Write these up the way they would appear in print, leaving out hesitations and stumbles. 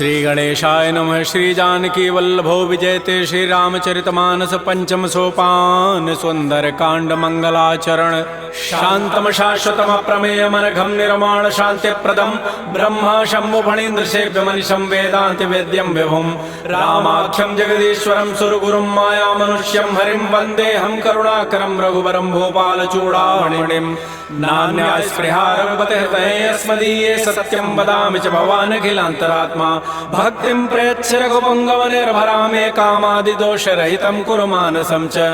श्री गणेशाय नमः। श्री जानकी वल्लभो विजयते श्री रामचरितमानस पंचम सोपान सुंदर कांड मंगलाचरण शांतम शाश्वतम प्रमेय मनघम निर्माण शांति प्रदम ब्रह्मा शंभु फणीन्द्र सेव्य मनिषं वेदांति वेद्यम विभुम रामाख्यम जगदीश्वरम सुरगुरुम माया मनुष्यम हरिम वंदे हम करुणाकरम रघुवरम भोपाल चूड़ामणिम नान्या स्पृहा रघुपते हृदये सत्यम वदामि च भवान् अखिलान्तरात्मा भक्तिं प्रयच्छ रघुपुङ्गव निर्भरामे कामादिदोषरहितं कुरु मानसं च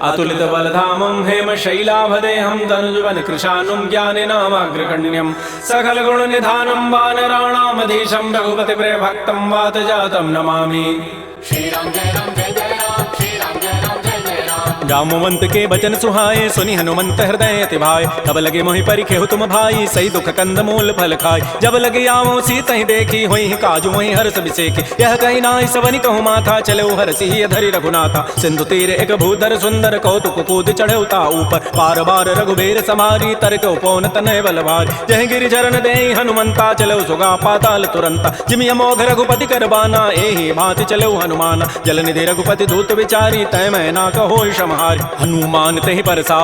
अतुलित बलधामं हेमशैलाभदेहं धनुजवन कृशानुं ज्ञानिनामाग्रगण्यं सकल गुण निधानं वानराणामधीशं रघुपति प्रियभक्तं वातजातं नमामि। श्री राम जय राम जय जय राम श्री राम जय राम जय जय राम। जामुवंत के बचन सुहाए सुनि हनुमंत हृदय अति भाई तब लगे मोहि परिखेहु तुम भाई सही दुख कंद मूल फल खाय जब लगे आवो सीता ही देखी होई काजू मोहि हर्ष बिसेकी यह कही नाई सवनि कहु माथा चले हरसि धरि रघुनाथा सिंधु तीर एक भूधर सुंदर कौतुक कूद चढ़ौता ऊपर बार बार रघुबीर समारी तरक उपौन तनय बल भारी जह गिरि चरण दे हनुमंता चलो सुगा पाताल तुरंता जिमि अमोघ रघुपति करबाना एहि भांति चलो हनुमान जल निधि रघुपति दूत विचारी तय मैं ना कहो क्षमहारी हनुमान तहि परसा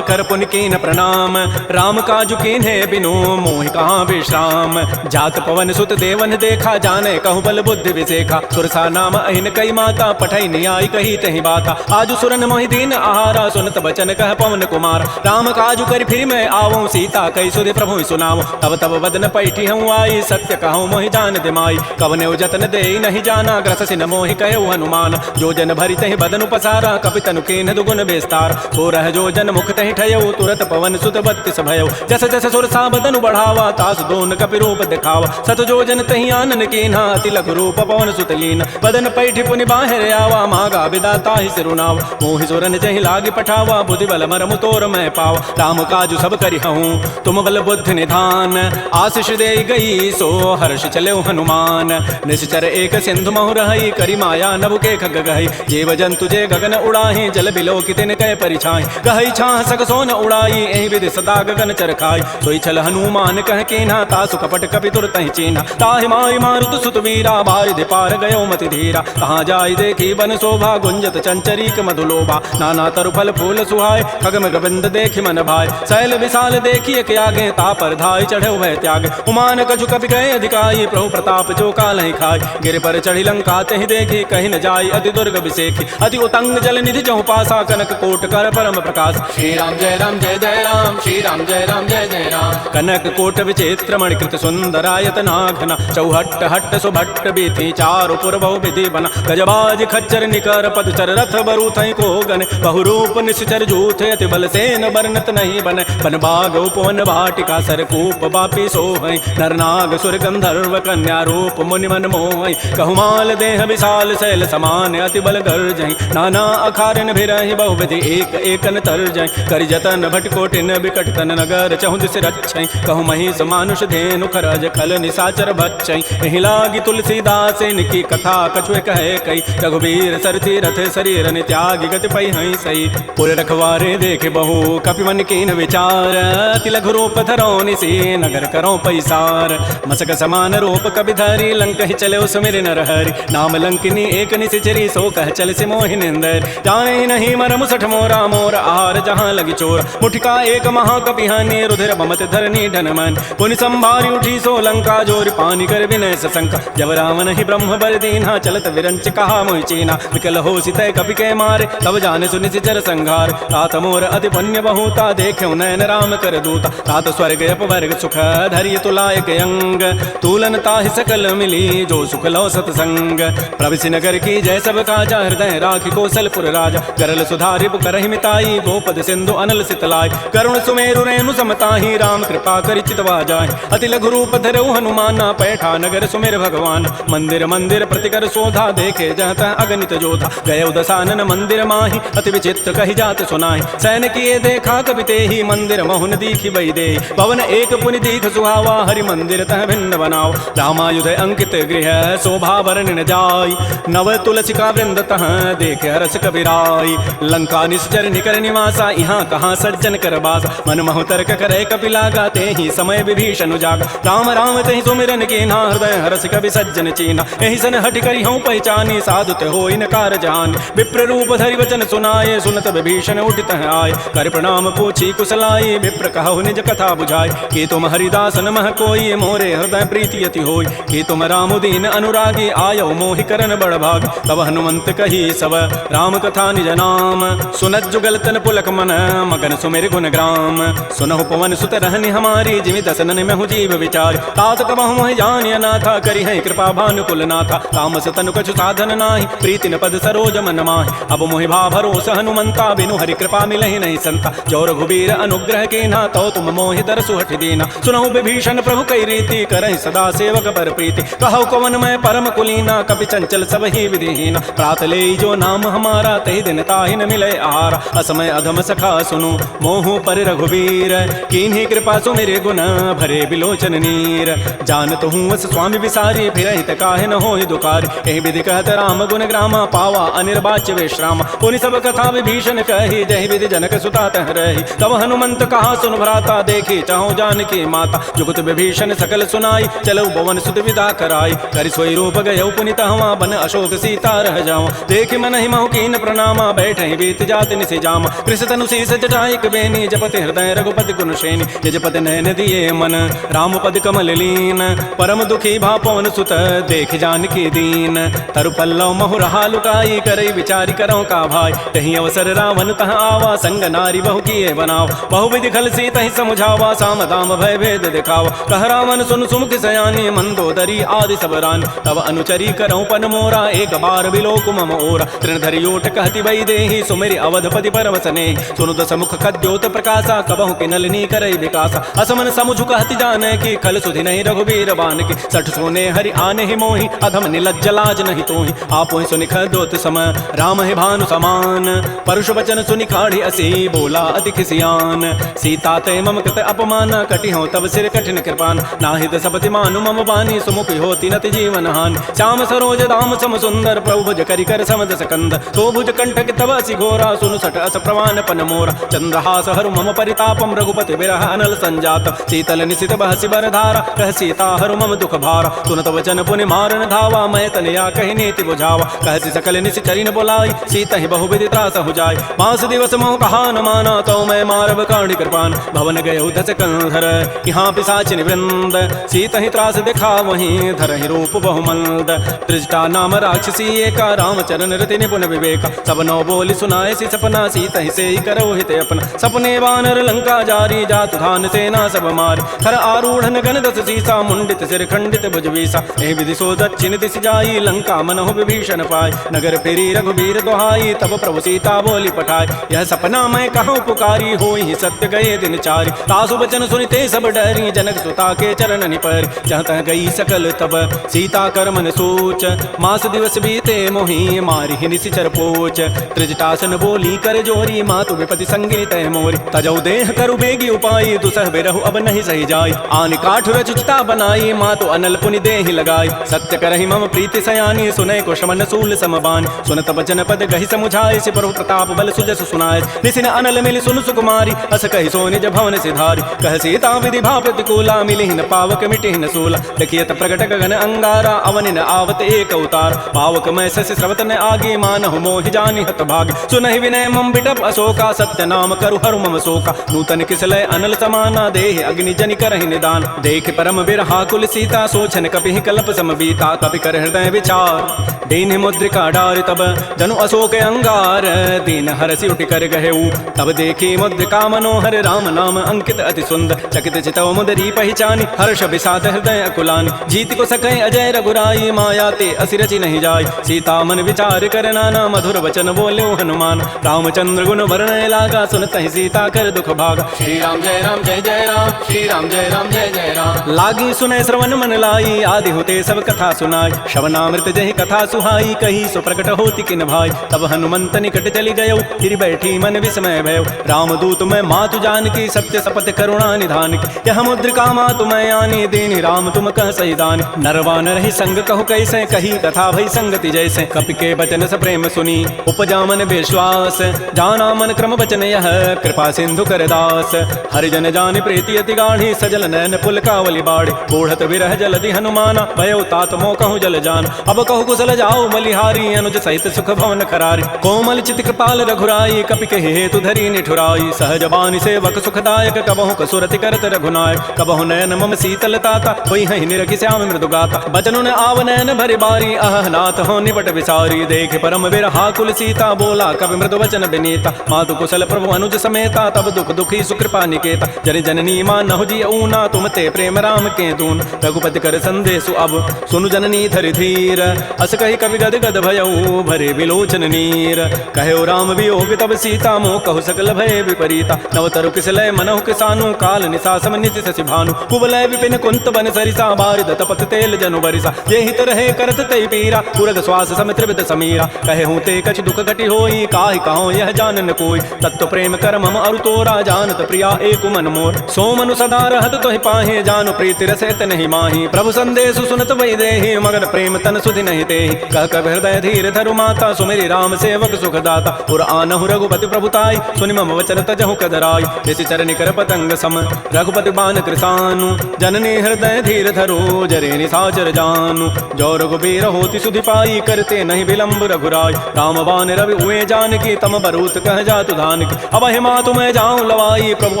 कर पुन कीन प्रणाम राम काजु कीन्हे बिनु मोहि कहाँ विश्राम जात पवन सुत देवन देखा जाने कहु बल बुद्धि विसेखा सुरसा नाम अहिन कई माता पठई नियाई कही तहि बाता आजु सुरन मोहि दीन आहारा सुनत बचन कह पवन कुमार राम काजु कर फिर मैं आवो सीता कई सुधि प्रभु सुनाओ तब तब बदन पैठी हूँ आई सत्य कहूँ मोहि जान दिमाई कवने जतन दे नहीं जाना ग्रस सिन मोहि कहो हनुमान जो जन भरी तहि बदन उपसारा कपितनु कीन दुगुन विस्तार सोरह जो जन मुख तहि ठयो तुरत पवन सुत बत्तिस भयो जस जस सुरसा बदनु बढ़ावा तास दोन कपि रूप दिखावा सत जो जन तहि आनन कीन्हा अति लघु रूप पवन सुत लीन बदन पैठी पुनि बाहर आवा मागा विदाता ही सिरुनाव मोहि सुरन जहि लागी पठावा बुद्धि बल मरमु तोर मैं पावा राम काजु सब करि हूँ तुम बल बुद्धि निधान आशीष दे गई सो हर्ष चले हनुमान निश्चर एक सिंधु महु रही करी माया नभु के खग गई जीव जंतु जे गगन उड़ाही जल बिलो कितिन कह परिछाई गहई छाह सक सोन उड़ाई एहि विधि सदा गगन चरखाई सोई छल हनुमान कह कीन्हा तासु कपट कपि तुरत ही चीन्हा ताहि मारि मारुत सुत वीरा बारिधि पार गयो मति धीरा कहाँ जाई देखी बन शोभा गुंजत चंचरीक मधुलोभा नाना तरु फल फूल सुहाय खगम गोविंद देखी मन भाई शैल विशाल देखिए के आगे ता पर धाई चढ़े वह त्याग उमान कछु कपि गए अधिकाई प्रभु प्रताप जो काल ही खाई गिर पर चढ़ी लंका तहि देखी कहीं न जाई अति दुर्ग विसेखी अति उतंग जल निधि जहु पासा कनक कोट कर परम प्रकाश श्री राम जय राम जय जय राम श्री राम जय राम जय जय राम। कनक कोट विचित्र मणिकृत सुंदरायत नाघना चौहट्ट हट्ट सुभट्ट बीथी चारु पुरबहु विधि बना गजबाज खच्चर निकर पदचर रथ बरु थई को गन बहुरूप निश्चर जूथ अति बल सेन बरनत नहीं बन बन बाग उपवन भाटिका सरकूप बापी सोहै नरनाग सुर गंधर्व कन्या रूप मुनि मन मोहै कहुमाल देह विशाल शैल समान अति बल गर्जहि नाना अखारन भिरहि बहुविधि एक एकन तरजहि करि जतन भटकोटिन बिकट तन नगर चहु दिस रक्षै कहु महिष मानुष धेनु खरज खल निशाचर भक्षै एहि लागी तुलसीदास इनकी कथा कछुए कहे कई रघुबीर सरथी रथ शरीर त्यागी गति पै हई सही पुर रखवारे देखे बहु कपि मन कीन विचार अति लघु रूप धरो निसी नगर करो पैसार मसक समान रूप कपि धरी लंक ही चले सुमिर नर हरि नाम लंकिनी एक निशिचरी सो कह चल से मोहि निंदर जाने नहीं मरम सठ मोरा मोर आहार जहाँ लगी चोर मुठिका एक महाकपि हानि रुधिर बमत धरनी ढन मन पुनि संभारी उठी सो लंका जोर पानी कर विनय सशंका जब रावण ही ब्रह्म बर दीन्हा चलत विरंच कहा मोहि चीना विकल हो सितय कपि के मारे तब जाने सुनि सिचर संघार तात मोर अति पुण्य बहुता देखे नयन राम कर दूता तात स्वर्ग अपवर्ग सुख धैर्य तुलायक अंग तूलन ताहि सकल मिली जो सुख लो सतसंग प्रविशि नगर की जय सब काजा हृदय राखि कौशलपुर राजा करल सुधारि करहि मिताई गोपद सिंधु अनल सितलाई करुण सुमेरु रेणु समताहि राम कृपा करि चितवा जाय अति लघु रूप धरऊ हनुमाना पैठा नगर सुमेर भगवान मंदिर मंदिर प्रतिकर शोधा देखे जहत अगणित जोधा गय दसानन मंदिर माहि अति विचित्र कहि जात सुनाहि सैन किए देखा कवि तेहि मंदिर महुन दीखि बई दे पवन एक पुनि दीख सुहावा हरि मंदिर तह भिन्न बनाओ रामायुध अंकित गृह शोभा वर्णन जाय नव तुलसी का वृंद तह देखे हरस कविराई लंका निश्चर निकर निवासा, यहाँ कहाँ सज्जन कर बास। मन महु तर्क करे कपिलागा, ते ही समय विभीषण जागा। राम राम ते सुमिरन कीन्हा, हृदय हरस कवि सज्जन चीन्हा। एहि सन हटि करि हूँ पहचानी, साधु ते होई न कार जान। विप्र रूप धरि वचन सुनाए, सुनत विभीषण उठित आए। कर प्रणाम पूछी कुशलाई, विप्र कहु निज कथा बुझाई। कि तुम हरिदासन मह कोई, मोरे हृदय प्रीति अति होई। कि तुम राम दीन अनुरागी, आयो मोहि करन बड़ भाग। तब हनुमंत कही सब राम कथा निज नाम, सुनत जुगल तन पुलक मन, मगन सुमिर गुण ग्राम। सुनहु पवन सुत रहनि हमारी, जिमि दसनन महु जीव विचार। तात कबहु मोहि जानिय नाथा, करि है कृपा भानुकुल नाथा। तामस तनु कछु साधन नाही, प्रीति न पद सरोज मन माहि। अब मोहि भा भरोस हनुमंता, बिनु हरि कृपा मिलहि नहीं संता। जो रघुबीर अनुग्रह कीन्हा, तो तुम मोहि दरसु हठि दीना। सुनहु विभीषण प्रभु कई रीति, करहि सदा सेवक पर प्रीति। कहु कवन मैं परम कुलीना, कपि चंचल सब ही विधिहीना। प्रात ले जो नाम हमारा, तहि दिन ताहि न मिले आहारा। असमय अधम सखा सुनु, मोहु पर रघुबीर। कीन्ही कृपा सुमिरि गुण, भरे बिलोचन नीर। जानत हूँ अस स्वामी विसारी, फिरहित काहे न होहि दुखारी। एहि विधि कहत राम गुण ग्रामा, पावा अनिर्वाच्य विश्राम। पुनि सब कथा विभीषण कही, जहि विधि जनक सुता तह रही। तब हनुमंत कहा सुन भ्राता, देखी चाहूँ जानकी माता। जुगत विभीषण सकल सुनाई, चलो पवन सुत विदा कराई। करि सोई रूप गयौ पुनि तहवा, बन अशोक सीता रह जावा। देख मन ही महु कीन प्रणामा, बैठहि बीत जाति निसि जामा। कृष तनु शीस जटाइक बेनी, जपति हृदय रघुपति गुण श्रेणी। निजपति नयन दिए मन, राम पद कमल लीन। परम दुखी भा पवन सुत, देख जानकी दीन। तरु पल्लव महु रहा लुकाई, करई विचारि करौ का भाई। तहि अवसर रावण तह आवा, संग नारी बहु किए बनाव। बहु विधि खल सीत ही समुझावा, साम दाम भय भेद दिखावा। कह रावण सुन सुमुख सयानी, मंदोदरी आदि सब रानी। तब अनुचरी करौ पन मोरा, एक बार बिलोक मम ओरा। तृणधरि ओट कहति बई देहि, सुमिरि अवधपति परम स्नेहि। सुनु दस मुख खद्योत प्रकाशा, कबहु कि नलिनी करई विकासा। असमन समुझु कहति जाने की, खल सुधि नहीं रघुबीर बान की। सठ सोने हरि आने ही मोहि, अधम निलज्ज लाज नहीं तोहि। आपोहि सुनि खद्योत सम, राम है भानु समान। परुष वचन सुनि खाढ़ि असी, बोला अति खिसियान। सीता ते मम कृत अपमान, कटि हूँ तब सिर कठिन कृपान। नाहित सपति मानु मम बानी, सुमुखी होती नति जीवन हानि। श्याम सरोज दाम सम सुंदर, प्रभु भुज करि कर समद सकंद। तो भुज कंठक तब असि घोरा, सुनु सठ अस प्रवान पन मोरा। चंद्रहास हरु मम परितापम, रघुपति विरह अनल संजात। शीतल निशित बहसि बर धारा, कह सीता हरु मम दुख भारा। सुनत वचन पुनि मारन धावा, मैं तनया कहि नीति बुझावा। कहसि सकल निशिचरि न बोलाई, सीता ही बहु विधि त्रास हो जाय। 5 दिवस मोह कहा न माना, तो मैं मारब काढ़ि कृपान। भवन गयौ दस कंधर, यहाँ पिशाचिनि वृंद। सीता ही त्रास दिखा वहीं, धरहि रूप बहुमंद। त्रिजटा नाम राक्षसी एका, रामचरण रति निपुण विवेका। सब नौ बोली सुनाए सी सपना, सीता ही से ही करो हित अपना। सपने वानर लंका जारी, जातु धान सेना सब मारी। खर आरूढ़ गण 10 सीसा, मुंडित सिर खंडित भुजबीसा। एहि विधि सो दक्षिण दिशि जाई, लंका मनहु विभीषण पाय। नगर फिरी रघुबीर दोहाई, तब प्रभु सीता बोली पठाई। यह सपना मैं कहूँ पुकारी, होई सत्य गए दिन चारि। तासु वचन सुनिते सब डरी, जनक सुता के चरण निपर। जहाँ तह गई सकल तब सीता कर मन सोच। मास दिवस बीते मोहि, मारि ही निशिचर पोच। त्रिजटासन बोली कर जोरी, मातु विपति संगिनी तय मोरी। तजौ देह करु बेगी उपाई, दुसह बिरहु अब नहीं सही जाय। आनि काठ रचिता बनाई, मातु अनल पुनि देहि लगाई। सत्य करहि मम प्रीति सयानी, सुनय को शमन सूल समबान। सुनत वचन पद गहि समुझाय, सि प्रभु प्रताप बल सुजस सुनाय। निसिन अनल मिलि सुनु सुकुमारी, अस कहि सो निज भवन सिधारी। कह सीता विधि भा प्रतिकूला, मिलिहि न पावक मिटिहि न सूला। देखियत प्रगट गगन अंगारा, अवनि न आवत एक अवतार। पावक मैं शशि स्रवत न आगे, मानहु मोहि जानि हत भागी। सुनहि विनय मम बिटप अशोका, सत्य नाम करु हरु मम शोका। नूतन किसलय अनल समाना, देहि अग्नि जनि करहि निदान। देख परम बिरहा कुल सीता, सोचन कपिहि कल्प सम बीता। कपि कर हृदय विचार, दीन मुद्रिका डारि तब जनु अशोक अंगार। दीन हरसि उठि कर गहेऊ, तब देखी मुद्रिका मनोहर। राम नाम अंकित अति सुंदर, चकित चितौ मुदरी पहचानी। हर्ष विषाद हृदय अकुलानि, जीत को सकै अजय रघुराई। माया ते असि रचि नहीं जाय, सीता मन विचार कर नाना। मधुर वचन बोल्यो हनुमान, रामचंद्र गुण वर्णय लागा। सुनत ही सीता कर दुख भागा। श्री राम जय राम जय जय राम, श्री राम जय राम जय जय राम। लागी सुनय श्रवण मन लाई, आदि होते सब कथा सुनाई। श्रवणामृत जहि कथा सुहाई, कही सो प्रकट होती किन भाई। तब हनुमंत निकट चली गयो, फिर बैठी मन विस्मय भयो। रामदूत मैं मातु जानकी, सत्य सपथ करुणा निधान की। यह मुद्रिका मातु मैं आनी, दीनि राम तुम कह सही दानी। नरवानर ही संग कहु कैसे, कही कथा भई संगति जैसे। कपि के बचन स प्रेम सुनी, उपजा मन विश्वास, जाना मन क्रम वचन यह कृपा सिंधु कर दास। हरिजन जान प्रीति अति गाढ़ी, सजल नैन पुल कावली बाड़ी। बूढ़त विरह जलधि हनुमाना, भयो तात मोह कहूँ जल जान। अब कहु कुशल जाओ बलिहारी, अनुज सहित सुख भवन खरारी। कोमल चित कृपाल रघुराई, कपि कहि हेतु धरी निठुराई। सहज बानी सेवक सुखदायक, कबहु कसुरति करत रघुनायक। कबहु नयन मम शीतल ताता, कोई हहि निरखि श्याम मृदु गाता। बचनु न आव नयन भरि बारी, अह नाथ हो निबट विसारी। देख परम विरहा कुल सीता, बोला कवि मृदु वचन विनीता। मातु कुशल प्रभु अनुज समेता, तब दुख दुखी सुकृपा निकेता। जन जननी मानहु जिय ऊना, तुम ते प्रेम राम के दून। रघुपति कर संदेशु अब, सुनु जननी धरि धीर। अस कहि कवि गद गद भयउ, भरे विलोचन नीर। कहो राम वियोग तब सीता, मोह कहु सकल भय विपरीता। नवतरु किसलय मनहु किसानु, काल निशा सम निति शशि भानु। कुवलय विपिन कुंत बन सरिसा, बारिद तपत तेल जनु बरिसा। ये हित रहे करत तै पीरा, पुरग श्वास सम त्रिविध समीरा। कहे हूँ ते कछ दुख घटी होई, काहि कहो यह जानन कोई। तत्व प्रेम कर मम अरु तोरा, जानत प्रिया एक मन मोर। सो मनु सदा रहत तोहि पाहे, जानु प्रीति रसैत नहीं माही। प्रभु संदेशु सुनत वै देहि, मगर प्रेम तन सुधि नहीं तेहि। कह कब हृदय धीर धरु माता, सुमेरि राम सेवक सुख दाता। पुर आनहु रघुपति प्रभुताई, सुनि मम वचन तजहु कदराई। जैसी चरनि कर पतंग सम, रघुपति बान कृसानु। जननी हृदय धीर धरो, जरे निसाचर जानु। जो रघुबीर होति सुधि पाई, करते नहीं विलंब रघुराई। राम बान रवि उए जानकी, तम बरूत कह जातु धानकी। अब हे मातु मैं जाऊं लवाई, प्रभु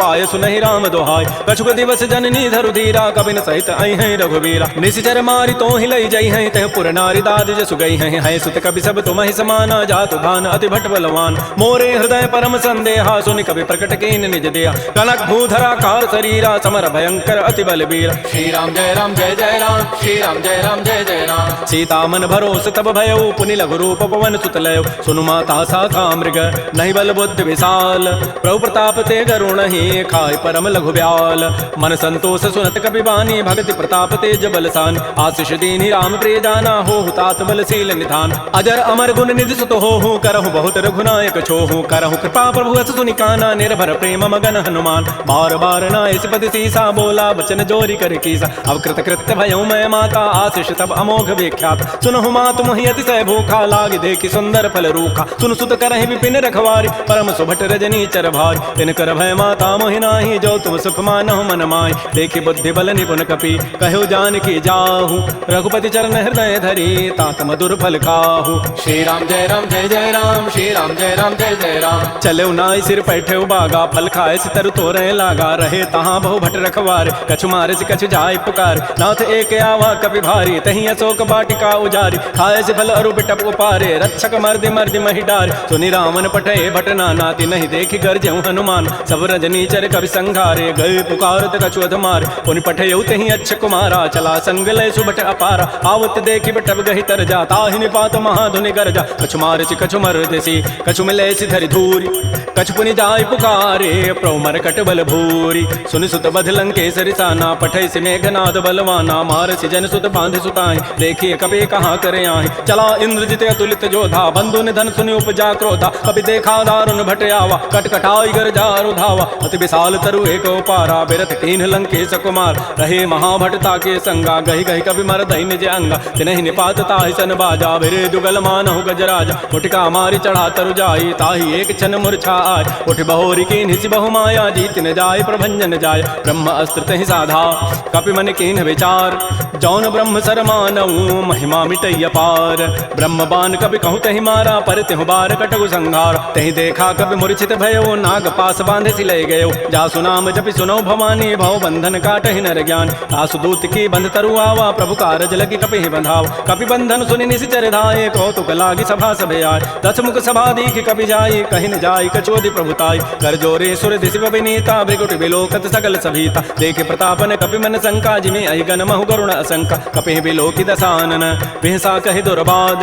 आय सुनहि राम दोहाई। कछुक दिवस जननी धरु धीरा, कबिन सहित आई हैं रघुबीरा। निशिचर मारि तो ही लई जई हैं, तह पुर नारी दाद जसु गई हैं। है सुत कवि सब तुम ही समाना, जातु धान अति भट बलवान। मोरे हृदय परम संदेहा, सुनि कवि प्रकट कीन निज देहा। कनक भूधरा कार शरीरा, समर भयंकर अति बलबीर। श्री राम जय राम जय जय राम, श्री राम जय राम जय जय राम। सीता मन भरोस तब भयो, पुनि लघु रूप पवन सुत लयो। सुनु माता साखा मृग, नहीं बल बुद्धि विशाल। प्रभु प्रताप ते गरुण ही, खाय परम लघु ब्याल। मन संतोष सुनत कपि बानी, भगति प्रताप तेज बलसान। आशीष दीनि राम प्रिय जाना, हो तात बलशील निधान। अजर अमर गुण निधि सुत हो, करहु बहुत रघुनायक छोहु। करहु कृपा प्रभु अस सुनि काना, निर्भर प्रेम मगन हनुमान। बार बार नाय सिपति सीसा, बोला वचन जोरी कर कीसा। अब कृत कृत्य भयउ मैं माता, आशीष तब अमोघ विख्यात। सुनहु मातु मोहि अतिशय भूखा, लाग देखि सुंदर फल रूखा। सुन सुत करहि विपिन रखवारी, परम सुभट रजनी चर भारी। तिन कर भय माता मोहि नाही, जो तुम सुख मानहु मन माहि। देखि बुद्धि बल निपुन कपि, कहो जानकी जाहु। रघुपति चरण हृदय धरि, तात मधुर फल खाहु। श्री राम जय राम जय जय राम, श्री राम जय राम जय जय राम। चलो नाई सिर पैठे बागा, फल खाए सितर तोरे लागा। रहे तहाँ बहु भट रखवार, कछु मारे से कछु जाय पुकार। नाथ एक आवा कपि भारी, तही अशोक बाटिका उजारी। खाए से फल अरु बिटप उपारे, रक्षक मर्दि मर्दि महि डारे। सुनि रामन पठे भट नाना, तिनहि देखि गरजहु हनुमान। सब रजनी चर कवि संघारे, गए पुकारत कछु अध मारे। पुनि पठयउ तहि अच्छ कुमारा, चला संग लय सुभट अपारा। आवत देखि बटब गहि तर जा, ताहि निपात महाधुनि गरजा। कछु मारे से कछु मर्दसी, कछु मिले से धरि धूरी। कछु पुनि जाय पुकारे, प्रभु मरकट बल भूरी। सुनि सुत बध लंकेसरि साना, पठै से मेघनाद बलवाना। मार से जन सुत बांध सुताहि, देखिए कपि कहाँ करे आहि। चला इंद्रजित अतुलित जोधा, बंधु निधन सुनि उपजा क्रोधा। कपि देखा दारुण भट आवा, कटकटाई गरजा रुधावा। अति विशाल तरु एक पारा, बिरथ कीन्ह लंकेश कुमार। रहे महाभटता के संगा, गहि गहि कवि मर दहि निज अंगा। तिनहि निपात ताहि सन बाजा, बिरे दुगल मानहु गजराजा। मुटिका मारि चढ़ा तरु जाई, ताहि एक क्षण मूर्छा आय। उठ बहोरी कीन्ह सि बहु माया, जीत न जाय प्रभंजन जाय। ब्रह्म अस्त्र तहि साधा, कपि मन कीन्ह विचार। जौन ब्रह्म सर मानऊ, महिमा मिटै अपार। ब्रह्म बान कपि कहु तहि मारा, पर तेहु बार कटहु संघार। तहि देखा कपि मूर्छित भयो, नाग पास बांधे सि लय गयो। जासु नाम जपि सुनौ भवानी, भव बंधन काटहि नर ज्ञान। तासु दूत की बंध तरु आवा, प्रभु कारज लगी कपि बंधाव। कपि बंधन सुनि निशिचर धाये, कौतुक लागी सभा सभे आय। दस मुख सभा दीख कपि जाई, कहि न जाय कछोदि प्रभुताई। कर जोरे सुर दिशि विनीता, भृगुट बिलोकत सकल सभीता। देखे प्रतापन कपि मन शंका, जिमि अहि गण महु गरुण असंका। कपि बिलोकि दसानन, बिहसा कहि दुर्बाद।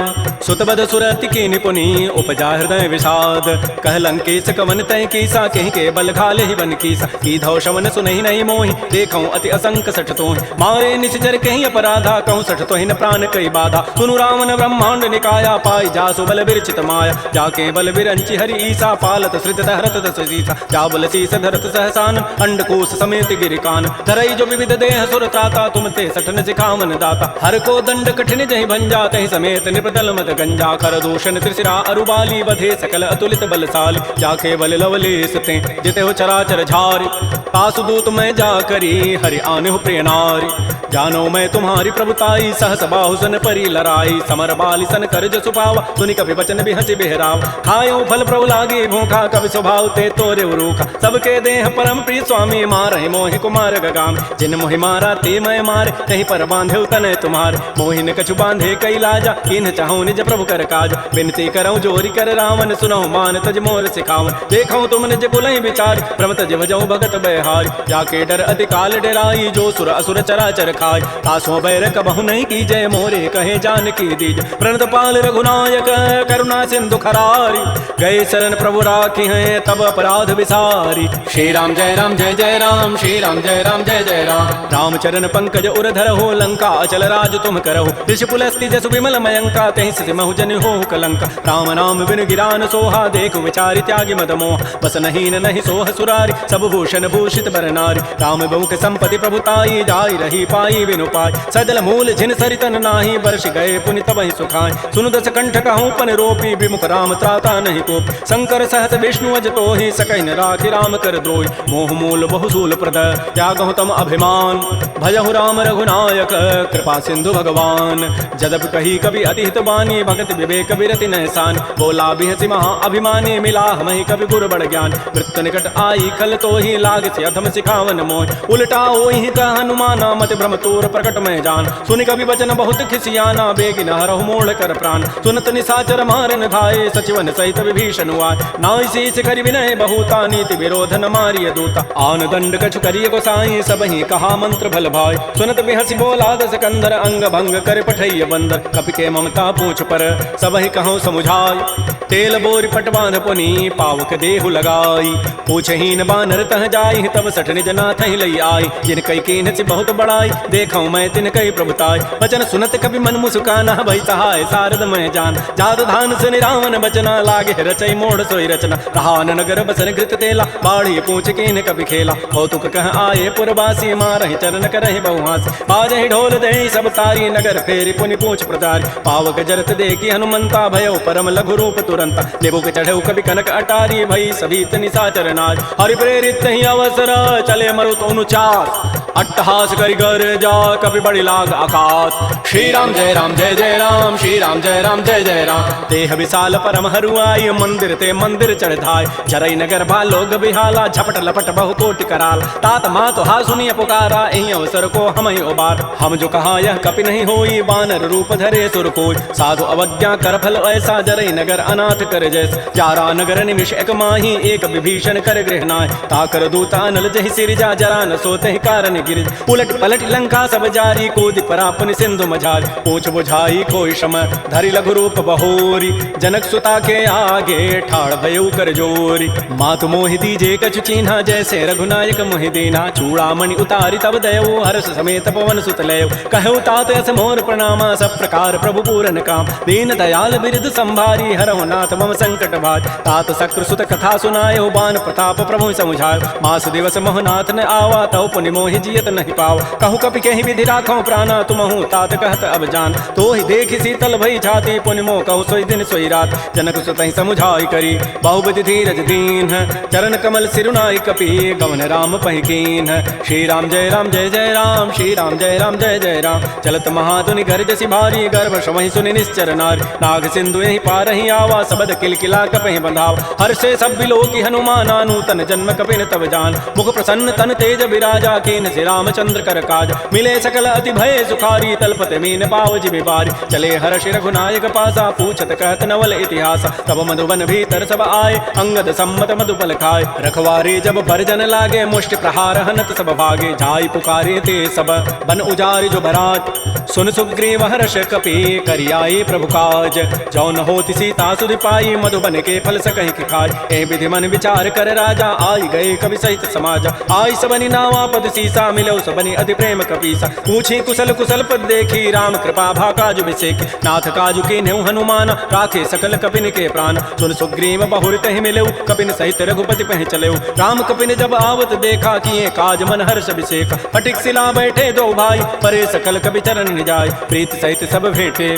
सुतबद सुरति की निपुनि, उपजा हृदय विषाद। कह लंकेश कवन तय कीसा, कहि के बल घाले ही बन कीसा। की धौ शवन सुनहि नहीं मोहि, देखौ अति असंक सठ तोहि। मारे निशिचर कहि अपराधा, कहूँ सठ तोहि न प्राण कई बाधा। सुनु रामन ब्रह्मांड निकाया, पाई जासु बल विरचित माया। जाके बल विरंचि हरि ईसा, पालत श्रित धरत दस सीसा। जा बल शीस धरत सहसान, अंडकोश समेत गिरिकान। धरई जो विविध देह सुर त्राता, तुम ते सठ न सिखावन दाता। हर को दंड कठिन जहि भंजा तहि समेत निपतल मत गंजा। कर दूषण त्रिशिरा अरुबाली बधे सकल अतुलित बलशाली। जाके बल लवलेस ते जिते हो चराचर झारी। तासुदूत मैं जा करी हरि आने हो प्रिय नारी। जानो मैं तुम्हारी प्रभुताई सहस बाहु सन परी लड़ाई। समर बाली सन कर जसु पावा सुनि कभी बचन भी हंसी बेहराव। खायो फल प्रभु लागे भूखा कवि स्वभाव ते तोरे रूखा। सबके देह परम प्रिय स्वामी मारहि मोहि कुमार गगाम। जिन मोहि मारा ते मैं मारे कहीं पर बांधे तनय तुम्हारे। मोहिन कछु बांधे कई लाजा इन चाहूं निज प्रभु कर काज। विनती करऊं जोरी कर रावण सुनहु मान तज मोर सिखावन। देखऊं तुम निज कुलहि विचार प्रम तज भजऊं भगत बहारी। जाके डर अति काल डराई जो सुर असुर चराचर खाय। तासो बैर कबहु नहीं की जय मोरे कहे जानकी दीज। प्रणत पाल रघुनायक करुणा सिंधु खरारी। गए शरण प्रभु राखी हैं तब अपराध विसारी। श्री राम जय राम जय जय राम। श्री राम जय राम जय जय राम। रामचरण पंकज उर धरहो लंका अचल राज तुम करहो। ऋषि पुलस्ति जसु विमल मयंका तहि सिमहु जन हो कलंका। राम नाम बिन गिरान सोहा देखु विचारि त्यागी मद मोह। बस नहीं नहीं सोह सुरारी सब भूषण भूषित बर नारी। राम बहु संपत्ति प्रभुताई जाई रही पाई बिनु पाई। सजल मूल झिन सरितन नाही वर्ष गए पुनि तबहि सुखाय। सुनु दस कंठ कहूँ पन रोपी विमुख राम त्राता नहीं कोप। शंकर सहस विष्णु अज तोहि सकहि न राखि राम कर द्रोहि। मोह मूल बहुसूल प्रद त्यागहु तम अभिमान। भजहु राम रघुनायक कृपा सिंधु भगवान। जदप कही कवि अति हित बानी भगत विवेक विरति नहसान। बोला बिहसि महा अभिमानी मिला हमहि कवि गुर बड़ ज्ञान। मृत्यु निकट आई खल तोहि लाग से अधम सिखावन मोह। उल्टा ओहि कह हनुमाना मति भ्रम तोर प्रकट में जान। सुनि कवि वचन बहुत खिसियाना बेगिन हरहु मोड़ कर प्राण। सुनत निशाचर मारन धाये सचिवन सहित विभीषण हुआ। नाई शीस करि विनय बहुता नीति विरोध न मारिय दूता। आन दंड कछु करिय गोसाई सबहि कहा मंत्र भल भाई। सुनत बिहसि बोला दस कंदर अंग भंग कर पठैय बंदर। कपि के ममता पूछ पर सबहि कहूँ समुझाय। तेल बोरि पट बांध पुनि पावक देहु लगाई। पूछहीन बानर तह जाई तब सठ निज नाथ ही लई आई। जिन कई कीन से बहुत बड़ाई देखऊं मैं तिन कई प्रभुताई। वचन सुनत कभी मन मुस्काना भई सहाय शारद मैं जान। जात धान से निरावन बचना लागे रचई मोड़ सोई रचना। रहान नगर बसन घृत तेला बाढ़ी पूछ कीन कभी खेला। कौतुक कह आए पुरवासी मारहि चरण करहि बहुहास। बाजहि ढोल दहि सब तारी नगर फेरी पुनि पूछ प्रतारी। पावक जरत देखी हनुमंता भयो परम लघु रूप तुरंता। लेबुक चढ़ऊ कभी कनक अटारी भई सभीत निशाचर नाज। हरि प्रेरित ही अवसर चले मरुत अनुचार। अट्टहास करि गर जा कभी बड़ी लाग आकाश। श्री राम जय राम जय जय राम। श्री राम जय राम जय जय राम। देह विशाल परम हरुआई मंदिर ते मंदिर चढ़ाय। जरई नगर भालोग बिहाला झपट लपट बहु कोटि कराल। तात मात हा सुनिय पुकारा एहि अवसर को हम ही उबार। हम जो कहा यह कपि नहीं होई बानर रूप धरे सुर कोई। साधु अवज्ञा कर फल ऐसा जरई नगर अनाथ कर जैस। जारा नगर निमिष एक माही एक विभीषण कर गृहनाय। ताकर दूता अनल जहि सिरजा जरा न सोते कारण गिरिज। उलट पलट लंका सब जारी कूदि परा पुनि सिंधु मझारी। पूछ बुझाई कोई शम धरि लघु रूप बहोरी। जनक सुता के आगे ठाड़ भयउ कर जोरी। मातु मोहि दीजे कछु चीन्हा जैसे रघुनायक मोहि दीना। चूड़ामणि उतारी तब दयऊ हर्ष समेत पवन सुत लयऊ। कहु तात अस मोर प्रणामा सब प्रकार प्रभु पूरन काम। दीन दयाल बिरद संभारी हरहु नाथ मम संकट भाज। तात सक्र सुत कथा सुनायो बान प्रताप प्रभु समुझायो। मास दिवस मोहनाथ न आवा तौ पुनि मोहि जियत नहीं पाव। कहु कपि कहि विधि राखो प्राणा तुमहु तात कहत अब जान। तो ही देखि शीतल भई छाती पुनि मोह कहु सोई दिन सोई रात। जनक सुत ही समुझाई करी बहुविधि धीरज दीन। चरण कमल सिरुनाई कपि गवन राम पहि कीन। श्री राम जय राम जय जय राम। श्री राम जय राम जय जय राम। चलत महाधुनि गर्जसि भारी गर्भ श्रवहि सुनि निश्चर नारी। नाग सिंधु यहि पार ही आवा सबद किलकिला कपहि बंधाव। हर्षे सब बिलोकी हनुमाना नूतन जन्म कपिन तब जान। मुख प्रसन्न तन तेज विराजा कीन से रामचंद्र कर काज। मिले सकल अति भय सुखारी तलपत मीन पावज बिबारी। चले हर्ष रघुनायक पासा पूछत कहत नवल इतिहास। तब मधुबन भीतर सब आए अंगद सम्मत मधुपल खाए। रखवारे जब बरजन लागे मुष्टि प्रहार हनत सब भागे। जाई पुकारे ते सब बन उजारि जो बरात। सुन सुग्रीव हर्ष कपि करियाई प्रभु काज। जौन होति सीता सुधि पाई मधुबन के फल सकहि कि खाय। ए विधि मन विचार कर राजा आई गए कवि सहित समाज। आई सबनि नावा पद सीसा सीसा मिलो सबनी अति प्रेम कपीसा। पूछी कुशल कुशल पद देखी राम कृपा भा काजु बिसेकी। नाथ काजु के नेउ हनुमान राखे सकल कपिन के प्राण। सुन सुग्रीव बहुर तहि मिलऊ कपिन सहित रघुपति पह चलेऊ। राम कपिन जब आवत देखा किए काज मन हर्ष अभिषेक। फटिक सिला बैठे दो भाई परे सकल कपि चरण निजाय। प्रीत सहित सब भेटे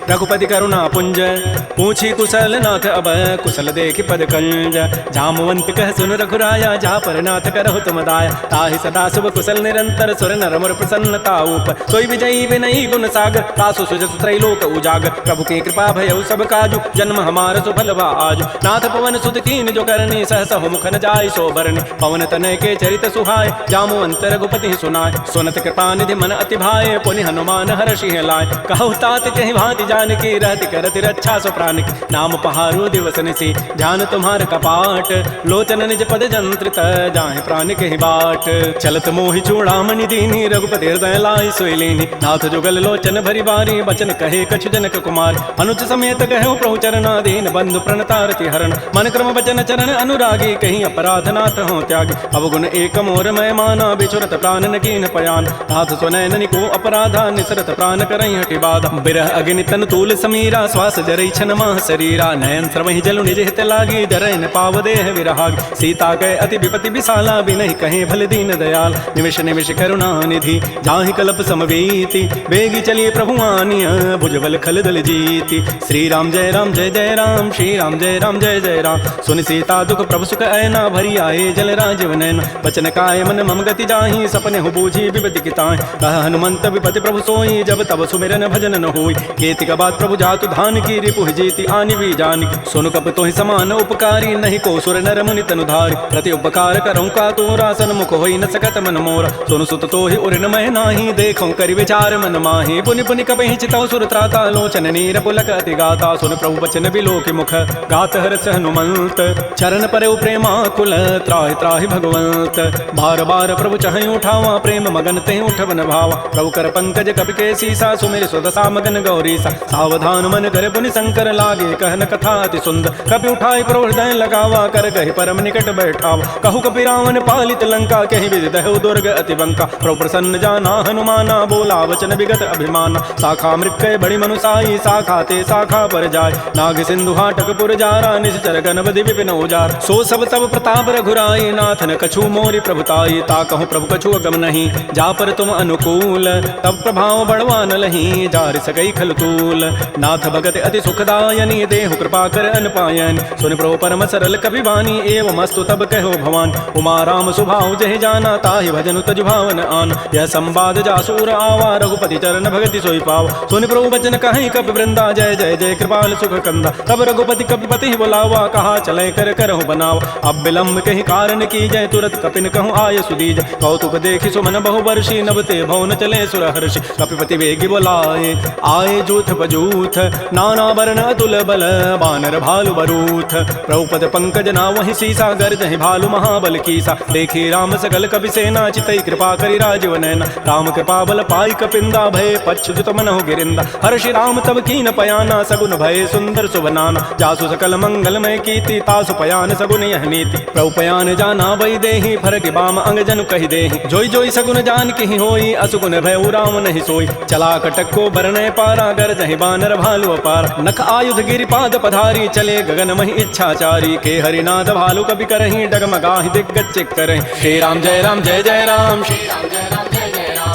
रघुपति करुणा पुंज। पूछी कुशल नाथ अब कुशल देखि पद कंज। जामवंत कह सुन रघुराया जा पर नाथ करहु तुम दाया। ताहि सदा शुभ कुशल निरंतर सुर नर मुर प्रसन्नता ऊपर। सोई विजयी विनयी गुण सागर तासु सुजसु त्रैलोक उजागर। प्रभु की कृपा भयउ सब काजु जन्म हमार सुफल बा आजु। नाथ पवन सुत कीन जो करनी सहस मुख न जाय सो बरनी। पवन तनय के चरित सुहाय जामवंत रघुपति सुनाय। सुनत कृपा निधि मन अति भाय पुनि हनुमान हर्षि लाय। कहु तात कहि भांति जानकी रहति करति रक्षा सो प्राण की। नाम पहारो दिवस निसी ध्यान तुम्हार कपाट। लोचन निज पद जंत्रित जाहि प्राण कहि बाट। चलत मोहि चूड़ामणि दीनी रघुपति हृदय लाय सोई लीनी। नाथ जुगल लोचन भरि बारी बचन कहे कछु जनक कुमार। अनुज समेत कहो प्रभु चरणाधीन बंधु प्रणतारति हरण। मन क्रम वचन चरण अनुरागी कहीं अपराध नाथ हो त्यागी। अवगुण एक मोर मैं माना बिचुरत प्राण न कीन पयान। नाथ सुनैन को अपराधा निसरत प्राण करई हटि बाधा। बिरह अग्नि तन तूल समीरा श्वास जरई छन माह शरीरा। नयन श्रवहि जलु निज हित लागी डरैन पाव देह विरहाग। सीता कह अति विपति विशाला बिनहि कहे भल दीन दयाल। निमिष निमिष करुणा निधि जाहि कल्प समवीति। बेगी चलिए प्रभु आनिय भुजबल खल दल जीति। श्री राम जय राम श्री राम जय जय राम। सुन सीता दुख प्रभु सुख ऐना भरी आए जल राजीव नैना। बचन काय मन मम गति जाहि सपने हो बूझी विपति किताय। कह हनुमंत विपति प्रभु सोई जब तब सुमिरन भजन न होई। केति का बात प्रभु जातु धान की रिपुह जीति आनि भी जान। सुन कप तोहि समान उपकारी नहीं को सुर नर मुनि तनु धारि। प्रति उपकार करऊँ का तोरा सन्मुख होई न सकत मन मोरा। सुन सुत तोहि उर न मह नाही देखऊँ करि विचार मन माहि। पुनि पुनि कपहि चितौ सुर त्राता लोचन नीर पुलक अति गाता। सुन प्रभु बचन बिलोकि मुख गात हर्ष हनुमंत। चरण परउ प्रेमा कुल त्राहि त्राहि भगवंत। बार बार प्रभु चहई उठावा प्रेम मगन तेहि उठवन भावा। प्रभु कर पंकज कपि के सीसा सुमिर सुदशा मगन गौरीसा। सावधान मन कर पुनि शंकर लागे कहन कथा अति सुंदर। कपि उठाई प्रभु हृदय लगावा कर कहि परम निकट बैठावा। कहु कपि रावण पालित लंका कहि विदि दहु दुर्ग अति बंका। प्रभु प्रसन्न जाना हनुमाना बोला वचन विगत अभिमाना। शाखा मृक्कय बड़ी मनुसाई शाखा ते शाखा पर जाय। नाग सिंधु हाटक पुर जारा निश्चर गणपति विपिन उजार। सो सब तब प्रताप रघुराई नाथ न कछु मोरि प्रभुताई। ता कहूँ प्रभु कछु अगम नहीं जा पर तुम अनुकूल। तब प्रभाव बढ़वा न लही जार सकई खल तूल। नाथ भगत अति सुखदायनी देहु कृपा कर अनपायन। सुन प्रभु परम सरल कपि बानी एवं मस्तु तब कहो भवान। उमा राम सुभाव जहि जाना ताहि भजन तजु भावन आन। यह संवाद जासूर आवा रघुपति चरण भगति सोई पाव। सुन प्रभु बचन कहीं कपि वृंदा जय जय जय कृपाल सुख कंदा। तब रघुपति कपिपति बुलावा कहा चले कर करहु बनावा। अब विलंब कहीं कारण की जय तुरत कपिन कहूँ आय सुदीज। कौतुक देखि सुमन बहु वर्षी नभते भवन चले सुर हर्षि। कपिपति वेगी बोलाए आए जूथ बजूथ नाना वर्ण अतुल बल बानर भालु बरूथ। प्रभुपद पंकज ना वही सीसा गर्जहि भालु महाबल कीसा। देखी राम सकल कपि सेना चितई कृपा करि राजीव नैना। राम कृपा बल पाई कपिंदा भय पच्छुत मनहु गिरिंदा। हर्षि राम तब कीन पयाना सगुन भय सुंदर सुबनाना। जासु सकल मंगलमय कीर्ति तासु पयान सगुन यह नीति। प्रभु पयान जाना वही देहि फरक बाम अंग जनु कहि देहि। जोई जोई सगुन जान की होई असुगुन भय राम नहीं सोई। चला कटक को बरने पारा गरजहि बानर भालु अपार। नख आयुध गिरिपाद पधारी चले गगन महि इच्छाचारी। के हरिनाद भालु कपि करहि डगमगाहि दिग्गज चिक करहि। श्री राम जय जय राम श्री राम जय राम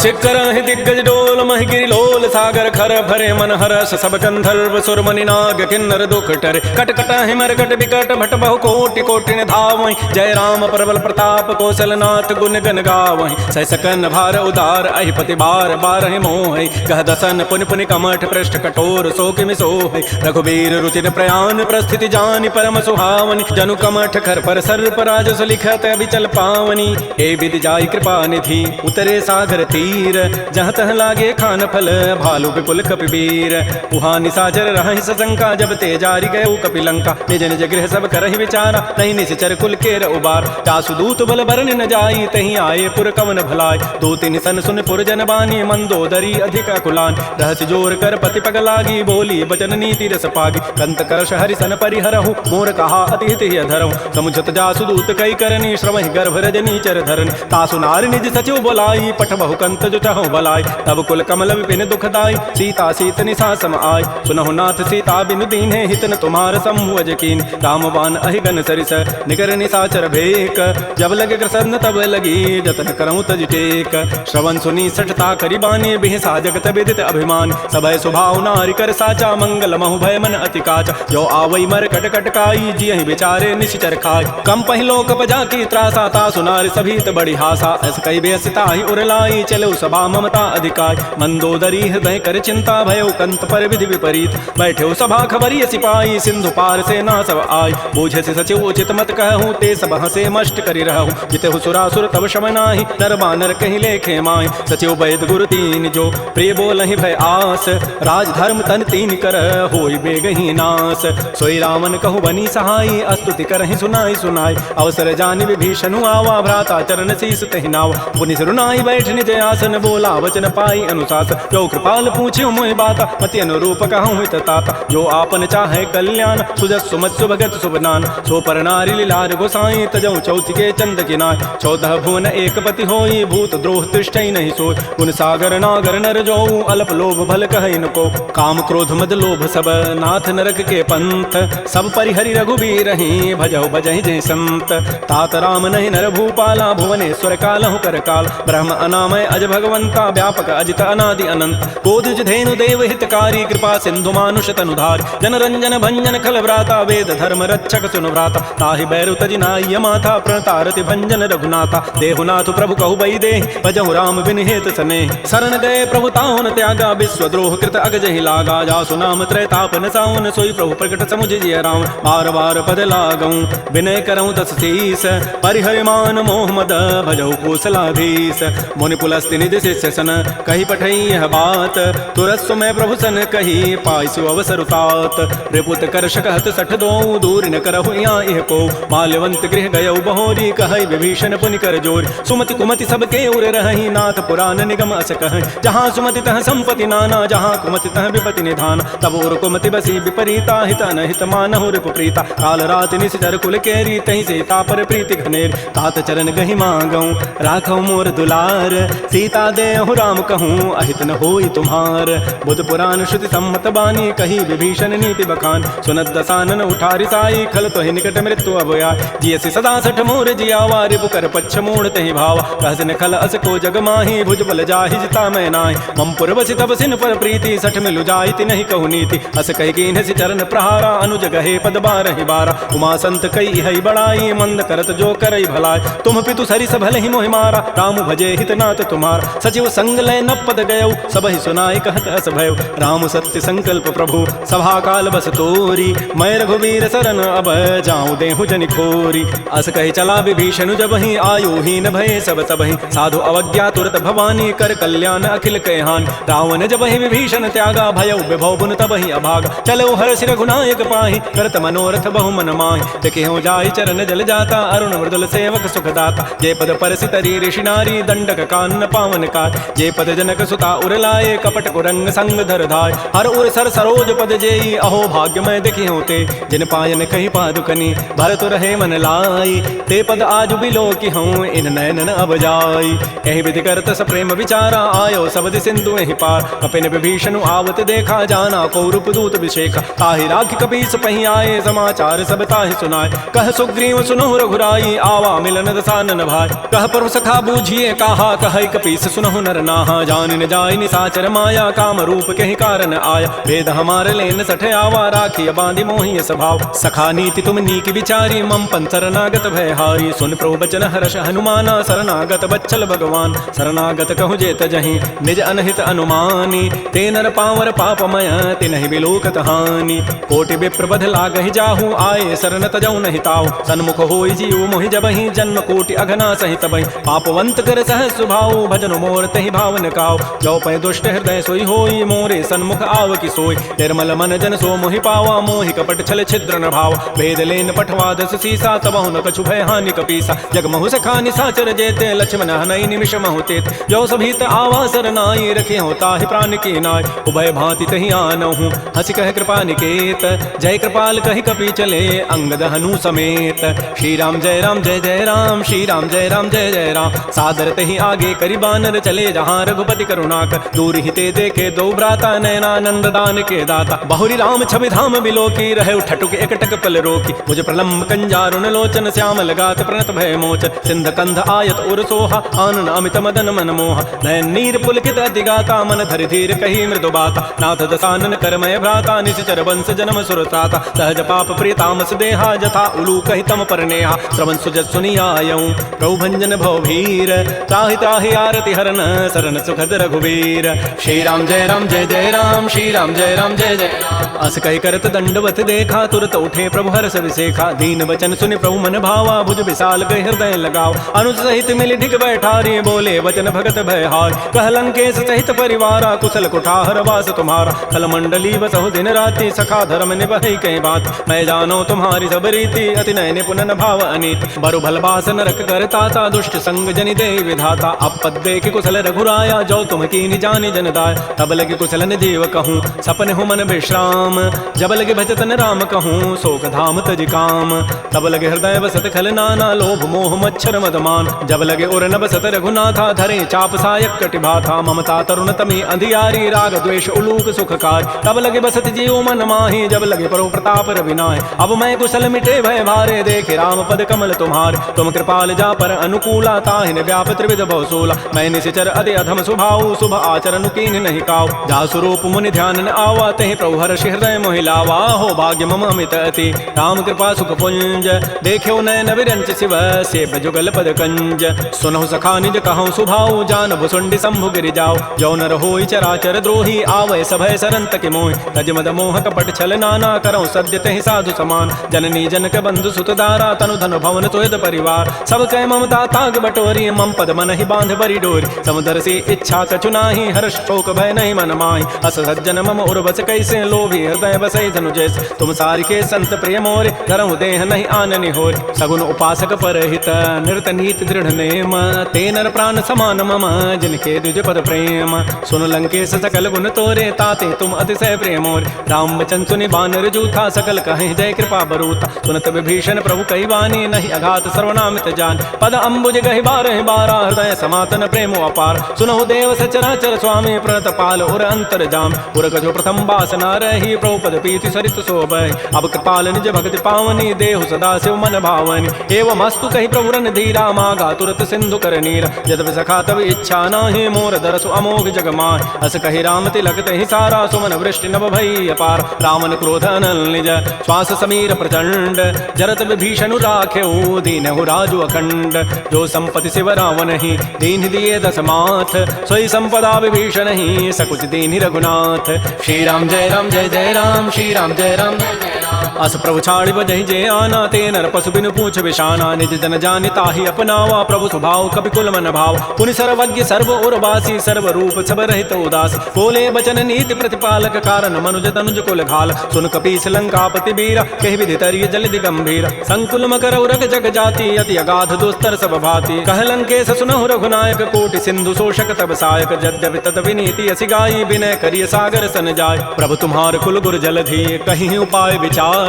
चिक्कर दिग्गज डोल महि गिरि लोल सागर खर भरे मन हरस। सब गंधर्व सुर मुनि नाग किन्नर दुख टरे। कट कट हिमर कट विकट भट बहु कोटि कोटि धावहि। जय राम प्रबल प्रताप कौशल नाथ गुण गन गावहि। सह सकन भार उदार अहिपति बार बारहि मोहि। कह दसन पुनि पुनि कमठ पृष्ठ कठोर सो किमि सोहि। रघुबीर रुचिर प्रयान प्रस्थिति जानि परम सुहावनि। जनु कमठ खर पर सर्प राजस लिखत अभिचल पावनी। ए विधि जाई कृपा निधि उतरे सागर तीर। तीर जहाँ तह लागे खान फल भालू विपुल कपिवीर उहाँ निशाचर रहि सशंका जब ते जारी गए कपिलंका निज निज गृह सब करहि विचारा नहीं निश्चर कुल केर उबार जासु दूत बल बरन न जाई तहीं आए पुर कवन भलाई दो तीन सन सुन पुर जन बानी मंदोदरी अधिक कुलान रहस्य जोर कर पति पग लागी बोली बचन नीति रस पागी कंत करश हरि सन परिहरहु मोर कहा अति हित धरहु समुझत जासु दूत कई करनी श्रवहि गर्भ रजनी चर धरन तासु नारी निज सचिव बोलाई पठ बहु कंत जुटहु बलाई तब कुल कमल विपिन दुखदाई सीता सीत निशा सम आय सुनहु नाथ सीता बिनु दीन्हे हितन तुम्हार समूह जकीन रामवान अहिगन सरिस निकर निशाचर भेक जब लगे कृष्ण तब लगी जतन करऊं तज टेक श्रवण सुनी सठता करी बानी बिहसा जगत विदित अभिमान सबय स्वभाव नारी कर साचा मंगल महु भय मन अति काचा जो आवई मर कट कटकाई जियहि विचारे निश्चर खाय कम पहिलो कपजा की त्रासा ता सुनार सभी त बड़ी हासा अस कई बेसता ही उरलाई चलो सभा ममता अधिकार मंदोदरी हृदय कर चिंता भयो कंत पर विधि विपरीत बैठे सभा खबरी सिपाही सिंधु पार से ना सब आय बूझे से सचिव उचित मत कहूँ ते सब हसे मष्ट करी रहूँ जिते सुरासुर तब शम नाही नर बानर कहीं लेखे माय सचिव वैद गुरु तीन जो प्रिय बोलहि भय आस राज धर्म तन तीन कर होई बेगही नास सोई रावण कहु बनी सहाई अस्तुति करहि सुनाई सुनाई अवसर जानि विभीषण आवा भ्राता चरण शीस तहि नावा पुनि सिरुनाई बैठ निज आसन बोला वचन पाई अनुशास जो कृपाल पूछ्यो मोहि बाता मति अनुरूप कहूँ हित ताता जो आपन चाहे कल्याण सुजस सुमत सुभगत सुबनान सो पर नारी लीलार गोसाई तजऊ चौथि के चंद किनाय 14 भुवन एक पति होई भूत द्रोह तिष्ठई नहीं सोय गुण सागर नागर नर जो अल्प लोभ भल कहै न को काम क्रोध मद लोभ सब नाथ नरक के पंथ सब परिहरि रघुबीर ही भजौ भजहि जय संत तात राम नहीं नर भूपाला भुवनेश्वर कालहु कर काल ब्रह्म अनामय अज भगवंता व्यापक अजित अनादि अनंत कोदिज धेनु देव हितकारी कृपा सिंधु मानुष तनुधार जन रंजन भंजन खल व्राता वेद धर्म रक्षक सुनु व्राता ताहि बैरु तजि नाय माथा प्रणतारति भंजन रघुनाथा देहुनाथ प्रभु कहु बई दे भजहु राम बिन हेत सने शरण गए प्रभु ताहुन त्यागा विश्व द्रोह कृत अगजहि लागा जासु नाम त्रैतापन सावन सोई प्रभु प्रकट समुझ जिय राम बार बार पद लागऊं विनय करऊं दस शीस परिहरि मान मोह मद भजहु कौशलाधीश मुनि पुलस्ति निज शिष्य सन कही पठई यह बात तुरस्व में प्रभु सन कही पाइसु अवसर तात रिपुत करश कहत सठ दो दूर न करहु यहाँ इह को माल्यवंत गृह गयौ बहोरी कहई विभीषण पुनि कर जोर सुमति कुमति सब के उर रही नाथ पुराण निगम अस कह जहाँ सुमति तह संपति नाना जहाँ कुमति तह विपति निधान तब उर कुमति बसी विपरीता हित अनहित मानहु रिपु प्रीता काल रात निश्चर कुल केरी तहि सीता पर प्रीति घनेर तात चरण गहि मांगऊं राखौ मोर दुलार सीता देहु राम कहूँ अहित न होई तुम्हार बुध पुराण श्रुति सम्मत बानी कही विभीषण नीति बखान सुनत दसानन उठारी साई खल तो निकट मृत्यु अभया जियसि सदा सठ मोर जियावा रिपु कर पच्छ मूढ़ तहि भावा कहसिन खल अस को जग माही भुज बल जाहि जिता मैं नाहि मम पुर बसि तब सिन पर प्रीति सठ मिलु जाइति नहीं कहु नीति अस कहि कीन्ह सि चरण प्रहारा अनुज गहे पद बारहि बारा उमा संत कई हई बड़ाई मंद करत जो करई भलाई तुम पितु सरिस भले ही मोहि मारा राम भजे हित नाथ तुम्हार सचिव संग लय न पद गयौ सबहि सुनाई कहत अस भयउ राम सत्य संकल्प प्रभु सभा काल बस तोरी मैं रघुवीर शरण अब जाऊं देहु जनि खोरी अस कहि चला विभीषण जब ही आयु हीन भय सब तबहि साधु अवज्ञा तुरत भवानी कर कल्याण अखिल कहान रावण जब ही विभीषण त्यागा भयउ विभव पुन तबहि अभागा चलो हर सिर रघुनायक पाहि करत मनोरथ बहु मन माहि तेकेहु जाहि चरण जल जाता अरुण मृदुल सेवक सुखदाता जे पद परसि तरी ऋषि नारी दंडक कान्न पावन कार जे पद जनक सुता उर लाए कपट कुरंग संग धर धाय हर उर सर सरोज पद जेई अहो भाग्य मैं देखी होते जिन पायन कही पादुकनी भरत रहे मन लाई ते पद आज बिलो की हूँ इन नैनन अब जाई एहि विधि करत स प्रेम विचारा आयो सबद सिंधु एहि पार कपिन विभीषण आवत देखा जाना को रूप दूत विशेखा ताहि राखि कपीस पहि आए समाचार सब ताहि सुनाए कह सुग्रीव सुनहु रघुराई आवा मिलन दसानन भाई कह प्रभु सखा बूझिए कहा कह कपीस सुनहु नर नाहा जान न जाय निसाचर माया काम रूप के ही कारण आया भेद हमार लेन सठ आवा राखी बांधि मोहि स्वभाव सखा नीति तुम नीक विचारी मम पन शरणागत भय हारी सुन प्रभु बचन हर्ष हनुमाना शरणागत बच्चल भगवान शरणागत कहु जेत जहि निज अनहित अनुमानी ते नर पावर पापमय तिनहि बिलोकत हानि कोटि विप्र बध लागहि जाहु आए शरण तजौ नहि ताऊ सन्मुख होई जीव मोहि जबहि जन्म कोटि अघना सहित बहि पापवंत कर सह सुभाऊ भजन मोर तहि भावन काओ। जो पै दुष्ट हृदय सोई होई, मोरे सन्मुख आव की सोई। निर्मल मन जन सो मोहि पावा, मोहि कपट छल छिद्र न भाव। भेद लेन पठवा दस सीसा, तबहु न कछु भय हानि कपीसा। जग महु सखा निसाचर जेते, लक्ष्मण हनई निमिष महु तेत। जो सभीत आवा सरनाई, रखे हो ताहि प्राण की नाय। उभय भांति तहि आनहु, हंसी कह कृपा निकेत। जय कृपाल कहि कपि चले, अंगद हनु समेत। श्री राम जय राम जय जय राम, श्री राम जय राम जय जय राम। सादर तहि आगे करि बानर चले, जहाँ रघुपति करुणाकर। दूर हिते देखे दो भ्राता, नयनानंद दान के दाता। बहुरी राम छवि धाम बिलोकी, रहे ठटुक एकटक पल रोकी। मुझ प्रलम्ब कंजारुण लोचन, श्याम लगात प्रणत भय मोचन। सिंध कंध आयत उर सोहा, आनन अमित मदन मन मोहा। नयन नीर पुलकित अतिगाता, मन धरि धीर कही मृदु बाता। नाथ दसानन करमय भ्राता, निश्चर वंश जन्म सुरताता। सहज पाप प्रिय तामस देहा, जथा उलू कहि तम पर नेहा। श्रवण सुजत सुनि आयऊं, प्रभु भंजन भव भीर। त्राहि त्राहि आरति हरन, शरण सुखद रघुवीर। श्री राम जय राम जय जय राम, श्री राम जय राम जय जय राम। अस कहि करत दंडवत देखा, तुरत उठे प्रभु हर्ष विसेखा। दीन वचन सुनि प्रभु मन भावा, भुज विशाल कहि हृदय लगाओ। अनुज सहित मिलि ढिग बैठारी, बोले वचन भगत भयहार। कह लंकेश सहित परिवारा, कुशल कुठार वास तुम्हारा। कल मंडली बसहु दिन राति, सखा धर्म निभहि कहीं बात। मैं जानो तुम्हारी सब रीति, अति नय निपुण न भाव अनीत। बरु भल बास नरक करताता, दुष्ट संग जनि दे विधाता। अब देख कुशल रघुराया, जो तुम कीनि जानि जन दाय। तब लगे कुशलन जीव कहूँ, सपन हूँ मन विश्राम। जब लगे भजतन राम कहूँ, शोक धाम तज काम। तब लगे हृदय बसत खल नाना, लोभ मोह मच्छर मदमान। जब लगे उर न बसत रघुनाथा, धरे चाप सायक कटिभाथा। ममता तरुण तमी अंधियारी, राग द्वेष उलूक सुखकार। तब लगे बसत जीव मन माही, जब लगे परो प्रताप रविनाय। अब मैं कुशल मिटे भय भारे, देखे राम पद कमल तुम्हार। तुम कृपाल जा पर अनुकूला, ताहिन व्याप त्रिविध भव सोला। मैं निशिचर अति अधम स्वभाव, शुभ आचरण कीन नहीं काव। जा स्वरूप मुनि ध्यान न आवा, तहि प्रभु हर्षि हृदय मोहि लावा। हो भाग्य मम अमित अति, राम कृपा सुख पुंज। देख्यो नयन विरंच शिव, सेव जुगल पद कंज। सुनहु सखा निज कहूँ सुभाऊ, जान भुसुंडी शंभु गिरि जाओ। जो नर होई चराचर द्रोही, आवै सभय सरंत के मोहि। तज मद मोह कपट छल नाना, करऊँ सद्य तहि साधु समान। जननी जनक बंधु सुत दारा, तनु धनु भवन तुहित परिवार। सब कह ममता ताग बटोरी, मम पद मन ही बांध बरी डोरी। समुदर से इच्छा कछु नाही, हर्ष शोक भय नहीं मन माही। अस सज्जन मम उर्वस कैसे, लोभी हृदय बसई धनु जैसे। तुम सारिके संत प्रिय मोरे, करहु देह नहीं आननि होरे। सगुन उपासक परहित, नृत नीति दृढ़ नेम। ते नर प्राण समान मम, जिनके द्विज पद प्रेम। सुन लंकेश सकल गुण तोरे, ताते तुम अतिशय प्रेमोरे। राम वचन सुनि बानर जूथा, सकल कहें जय कृपा बरूता। सुनत विभीषण प्रभु कई वाणी, नहीं अघात सर्वनामित जान। पद अम्बुज गहि बारह बारा, हृदय समातन प्रेमो अपार। सुनहु देव सचराचर स्वामी, प्रणत पाल उर अंतर जाम। उर कछो प्रथम वासना रही, प्रभु पद पीति सरित शोभहि। अब कृपाल निज भक्ति पावनी, देहु सदा शिव मन भावनी। एवं अस्तु कहि प्रभु रन धीरा, मागा तुरत सिंधु कर नीर। यद्यपि सखा तब इच्छा नाही, मोर दरसु अमोघ जग माहि। अस कहि राम तिलक तहि सारा, सुमन वृष्टि नभ भई अपार। रामन क्रोध अनल निज, श्वास समीर प्रचंड। जरत विभीषणु राख्यऊ, दीनहु राजु अखंड। जो संपत्ति शिव रावण ही, दीन दिए दस माथ। सोई संपदा विभीषण ही, सकुच दीन रघुनाथ। श्री राम जय राम जय जय राम, श्री राम जय राम जय जय राम। अस प्रभु छाड़ि बजहि जे आना, ते नर पशु बिनु पूछ विशाना। निज जन जानि ताहि अपनावा, प्रभु स्वभाव कपि कुल मन भाव। पुनि सर्वज्ञ सर्व उर्वासी, सर्व रूप सब रहित उदास। बोले बचन नीति प्रतिपालक, कारण मनुज तनुज कुल घाल। सुन कपीस लंकापति बीरा, कहि विधि तरिय जलधि गंभीर। संकुल मकर उरग जग जाति, अति अगाध दुस्तर सब भाति। कह लंकेश सुनहु रघुनायक, कोटि सिंधु शोषक तब सायक। यद्यपि तद विनीति असि गाई, विनय करिय सागर सन जाय। प्रभु तुम्हार कुल गुर जलधि, कहीं उपाय विचारी।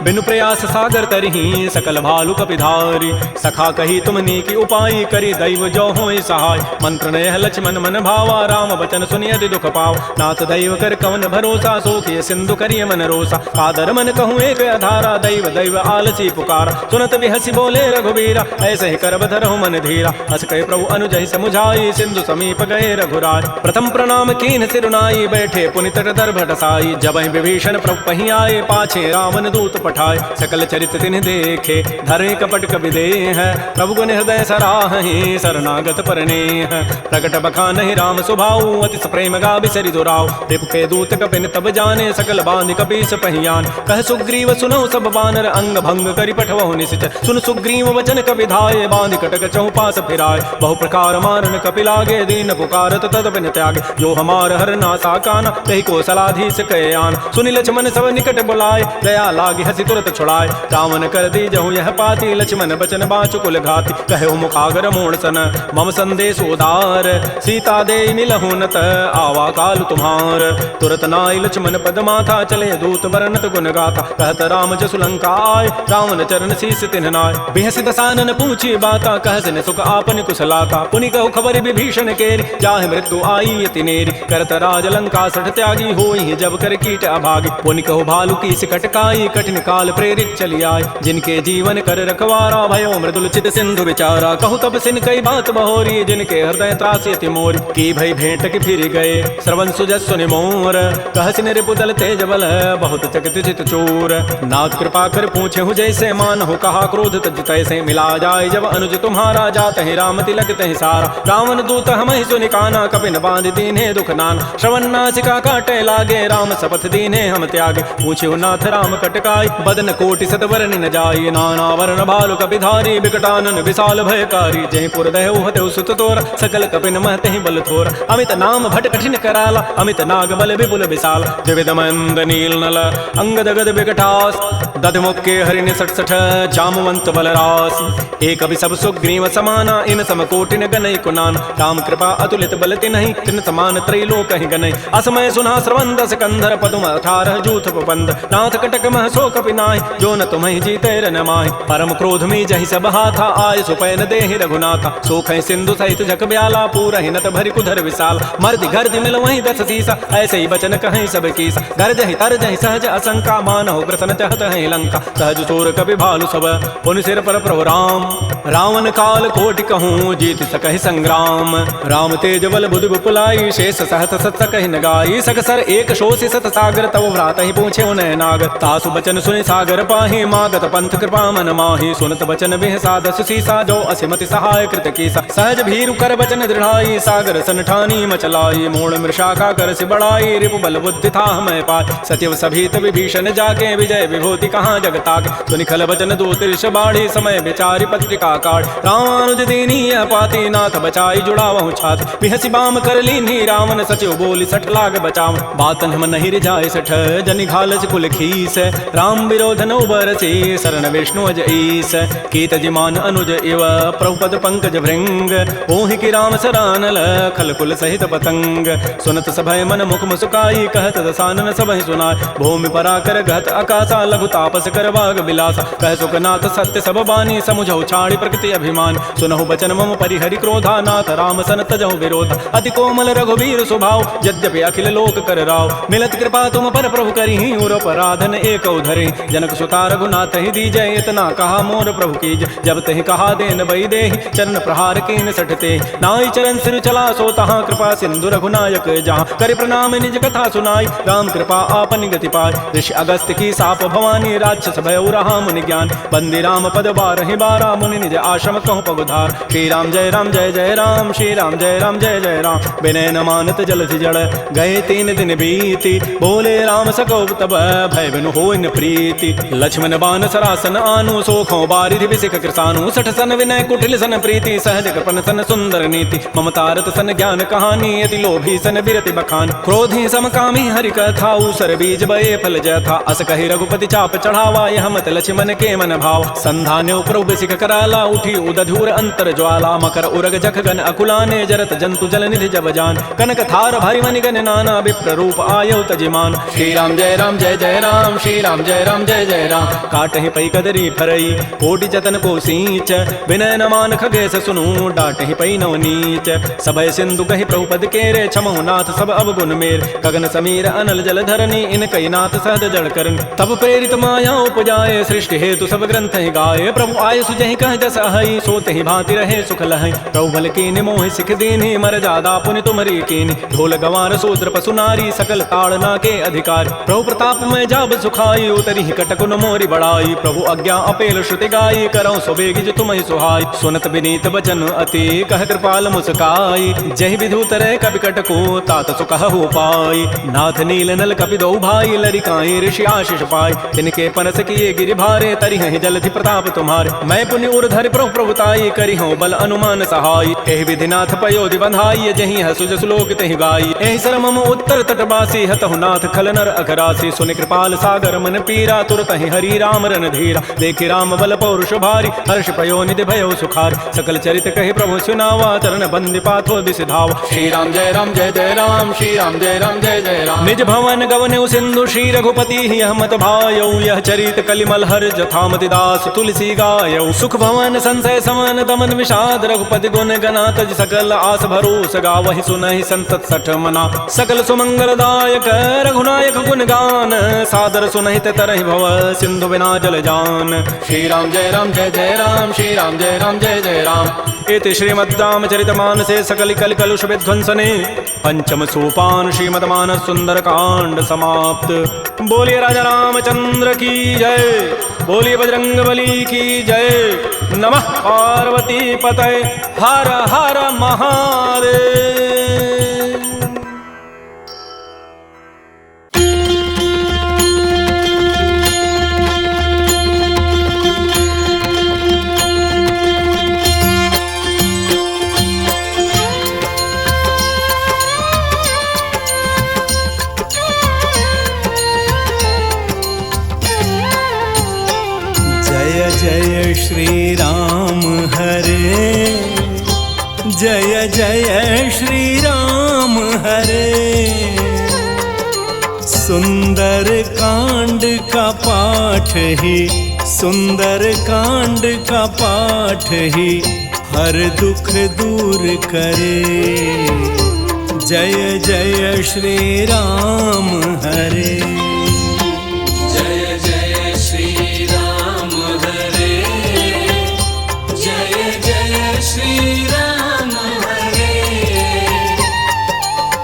बिनु प्रयास सागर तरही, सकल भालु कपिधारी। सखा कही तुमनी की उपाय, करी दैव जो होय सहाय। मंत्र नयह लक्ष्मण मन भावा, राम वचन सुनि अति दुख पाव। नाथ दैव कर कवन भरोसा, सोखिय सिंधु करिय मन रोसा। कादर मन कहूँ एक अधारा, दैव दैव आलसी पुकारा। सुनत बिहसी बोले रघुबीरा, ऐसे ही करब धरहु मन धीरा। हस कहे प्रभु अनुजहि समुझाई, सिंधु समीप गए रघुराय। प्रथम प्रणाम कीन सिरुनाई, बैठे पुनि तट दर्भ ढसाई। जब विभीषण प्रभु पही आए, पाछे राम रावण दूत पठाए सकल चरित तिन्ह देखे धरे कपट कवि देह प्रभु गुण हृदय सराहि शरणागत परनेह प्रकट बखानहि राम स्वभाव अति प्रेम गा बिसरि दुराव रिपु के दूत कपिन तब जाने सकल बांध कपीस पहियान कह सुग्रीव सुनौ सब बानर अंग भंग करि पठवहु निशिच सुन सुग्रीव वचन कपि धाये बांध कटक चौपास फिराय बहु प्रकार मारन कपि लागे दीन पुकारत तद बिन त्यागे जो हमार हर नासा काना तहि को सलाधीस कयान सुनि लक्ष्मण सब निकट बुलाए दया लागे हसी तुरत छुड़ाए रावण कर दी जहु यह पाती लक्ष्मण बचन बाचु कुल घाती कहे मुखागर मोण सन मम संदेश उदार सीता दे मिलहु नत आवा काल तुम्हार तुरत नाई लक्ष्मण पद माथा चले दूत बरनत गुण गाथा कहत राम जसु लंका आय रावण चरण शीस तिन्ह नाय बिहस दसानन पूछी बाता कहसन सुख आपन कुशलाता पुनि कहु खबर विभीषण केरी जाहि मृत्यु आई यति नेरी करत राज लंका सठ त्यागी होई जब कर कीट अभागी पुनि कहु भालु की सिकट काई कठिन काल प्रेरित चली आय जिनके जीवन कर रखवारा भयो मृदुल चित सिंधु विचारा कहु तब सिन कई बात बहोरी जिनके हृदय त्रास यति मोरी की भई भेंट के फिर गए श्रवण सुजस सुनि मोर कहसिन रिपुदल तेज बल बहुत चकित चित चोर नाथ कृपा कर पूछे हूँ जैसे मान हो कहा क्रोध तज तैसे मिला जाए जब अनुज तुम्हारा जात है राम तिलक तहि सारा रावण दूत हम ही सुनि काना कपिन बांध दीने दुख नाना श्रवण नासिका काटे लागे राम शपथ दीने हम त्यागे पूछे नाथ राम कटकाई बदन कोटि सतवरनि न जाई नाना वर्ण भालु कपिधारी विकटानन विशाल भयकारी जय पुर दहु हतउ सुत तोर सकल कपिन महते बल थोर अमित नाम भट कठिन कराला अमित नाग बल विपुल विशाल द्विविध मंद नील नल अंगद गद विकटास दध मुक्के हरिण सठ सठ जामवंत बलरास एक अभि सब सुग्रीव समाना इन सम कोटिन गनई कुनान राम कृपा अतुलित बल तिन्हि तिन समान त्रैलोक ही गनई असमय सुना श्रवण दस कंधर पदुम 18 जूथ बंद नाथ कटक मह सो कपि नाहि जो न तुम्हि जीते रन माहि परम क्रोध में जहि सब हाथा आय सुपैन देहि रघुनाथा सोखै सिंधु सहित जग ब्याला पूरहि नत भरि कुधर विशाल मर्दि गर्द मिल वहीं 10 सीसा ऐसे ही बचन कहीं सब कीसा गर्जहि तरजहि सहज असंका मानहु ग्रसन चहत है लंका सहज सोर कपि भालु सब पुनि सिर पर प्रभु राम रावण काल कोटि कहूँ जीत सकहि संग्राम राम तेज बल बुधि विपुलाई शेष सहत सत सकहि न गाई सकसर एक शोषि सत सागर तव भ्रात ही पूछे उन्हें नाग तासु बचन सुनि सागर पाहि मागत पंथ कृपा मन माहि सुनत बचन बिह साधस सीसा जो असिमति सहाय कृत कीसा सहज भीरु कर बचन दृढ़ाई सागर सन ठानी मचलाई मूल मृषा का कर से बढ़ाई रिपु बल बुद्धि था मैं पाय सत्यव सभीत विभीषण जाके विजय विभूति कहाँ जगताके सुनि खल बचन दो तिरष बाढ़ी समय विचारि पत्रिका काढ़ रामानुज दीनी पाति नाथ बचाई जुड़ा वहु छाति बिहसी बाम कर लीनी रावण सचिव बोली सठ लाग बचाव बातन हम नहीं रिजाए सठ जनि घालस कुल खीस राम विरोधन उबरसी शरण विष्णु अज ईस कीत जिमान अनुज इव प्रभुपद पंकज भृंग ओहि की राम सरानल खल कुल सहित पतंग सुनत सभय मन मुख मुसुकाई कहत दसानन सबहि सुनाय भूमि पराकर गहत आकाशा लघु तापस कर बाग बिलासा कह सुखनाथ सत्य सब बानी समुझौ छाड़ी प्रकृति अभिमान सुनहु बचन मम परिहरि क्रोधा नाथ राम सन तजहु विरोधा अति कोमल रघुवीर स्वभाव यद्यपि अखिल लोक कर राव मिलत कृपा तुम पर प्रभु करिहि उर पराधन एक धरि जनक सुता रघुनाथ ही दीजय इतना कहा मोर प्रभु कीज जब तहि कहा देन बई देहि चरण प्रहार कीन सठते नाई चरण सिर चला सो तहाँ कृपा सिंधु रघुनायक जहाँ कर प्रणाम निज कथा सुनाई राम कृपा आपन गति पाय ऋषि अगस्त की साप भवानी राक्षस भय रहा मुनि ज्ञान बंदी राम पद बारहि बारा मुनि निज आश्रम कहु पगुधार श्री राम जय जय राम श्री राम जय जय राम विनय न मानत जलधि जड़ गए 3 दिन बीती बोले राम सको तब भय बिनु होय न प्रीति लक्ष्मण बान सरासन आनु सोखों बारिधि विसिख कृसानु सठ सन विनय कुटिल सन प्रीति सहज कृपन सन सुंदर नीति ममतारत सन ज्ञान कहानी यदि लोभी सन बिरति बखान क्रोधी समकामी हरि कथा उसर बीज बये फल जथा अस कहि रघुपति चाप चढ़ावा यह मत लक्ष्मण के मन भाव संधान्यो प्रभु विसिख कराला उठी उदधूर अंतर ज्वाला मकर उरग जख गन अकुलाने जरत जंतु जल निधि जब जान कनक थार भरि मनि गन नाना विप्र रूप आयो तजिमान श्री राम जय राम श्री राम जय जय राम काटहि पै कदरी फरई कोटि जतन को सींच विनय न मान खगेश सुनु डाटहि पै नव नीच सबय सिंधु कहि प्रभुपद केरे छमहु नाथ सब अवगुण मेर गगन समीर अनल जल धरनी इन कई नाथ सहज जड़ करन तब प्रेरित माया उपजाए सृष्टि हेतु सब ग्रंथ ही गाये प्रभु आय सुजहि कह जस सहई, सोते ही भांति रहे सुख लहई। प्रभु भल कीन्हि मोहि सिख दीन्हि, मर जादा पुनि तुमरी कीन्हि। ढोल गवार शूद्र पशु नारी, सकल ताड़ना के अधिकारी। प्रभु प्रताप में जाब सुखाई, उतरी ही कटकुन मोरी बड़ाई। प्रभु आज्ञा अपेल श्रुति गाई, करऊँ सुबेगी जो तुम ही सुहाई। सुनत विनीत बचन अति, कह कृपाल मुस्काई। जहि विधु तरह कपि कटको, तात सुकह हो पाई। नाथ नील नल कपि दो भाई, लरिकाई ऋषि आशीष पाई। तिनके पनस किए गिरि भारे, तरि हहि जलधि प्रताप तुम्हारे। मैं पुनि उर्धरि प्रभु प्रभुताई, करि हूँ बल अनुमान सहाय। एहि विधि नाथ पयोधि बंधाई, जहि हसु जसु लोक तहि गाई। एहि सर मम उत्तर तटवासी, हतहु नाथ खल नर अखरासी। सुनि कृपाल सागर मन पीरा, तुरत ही हरि राम रन धीरा। देखि राम बल पौरुष भारी, हर्ष पयो निधि भयो सुखार। सकल चरित कहि प्रभु सुनावा, चरण बंदि पाथो दिस धावा। श्री राम जय जय राम, श्री राम जय जय राम। निज भवन गवनु सिंधु, श्री रघुपति यह मत भायौ। यह चरित कलिमल हर जथामति दास तुलसी गायौ। सुख भवन संशय समन दमन विषाद, रघुपति गुण गना तज सकल आस भरोस गावहि। सुनहि संतत सठ मना, सकल सुमंगल दायक रघुनायक गुण गान। सादर सुनहि ते तरहि भव, सिंधु बिना जल जान। श्री राम जय जय राम, श्री राम जय जय राम। इति श्रीमद्रामचरितमानसे सकल कल कलुष विध्वंसने पंचम सोपान श्रीमद्मानस सुंदर कांड समाप्त। बोलिए राजा रामचंद्र की जय, बोलिए बजरंग बली की जय। नमः पार्वती पतये, हर हर महादेव। जय श्री राम हरे, जय जय श्री राम हरे। सुंदर कांड का पाठ ही, सुंदर कांड का पाठ ही हर दुख दूर करे। जय जय श्री राम हरे, श्री राम हरे।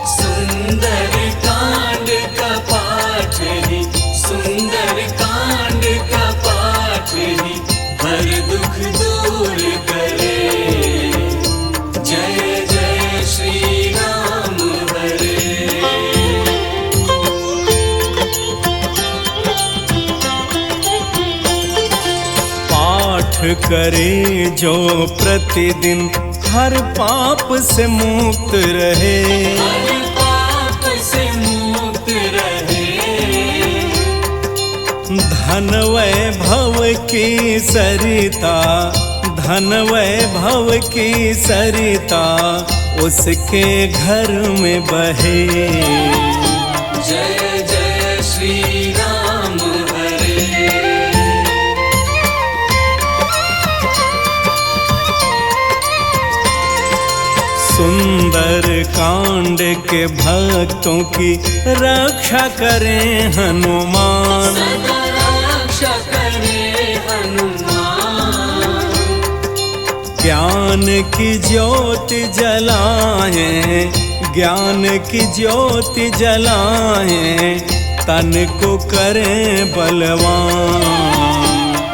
सुंदर कांड का पाठ ही, सुंदर कांड का पाठ ही हर दुख दूर करे। जय जय श्री राम हरे। पाठ करे जो प्रतिदिन हर पाप से मुक्त रहे। हर पाप से मुक्त रहे। धन वैभव की सरिता, धन वैभव की सरिता उसके घर में बहे। जय जय श्री राम हरे। सुंदर कांड के भक्तों की रक्षा करें हनुमान। सदा रक्षा करे हनुमान। ज्ञान की ज्योति जलाएं, ज्ञान की ज्योति जलाएं, तन को करें बलवान।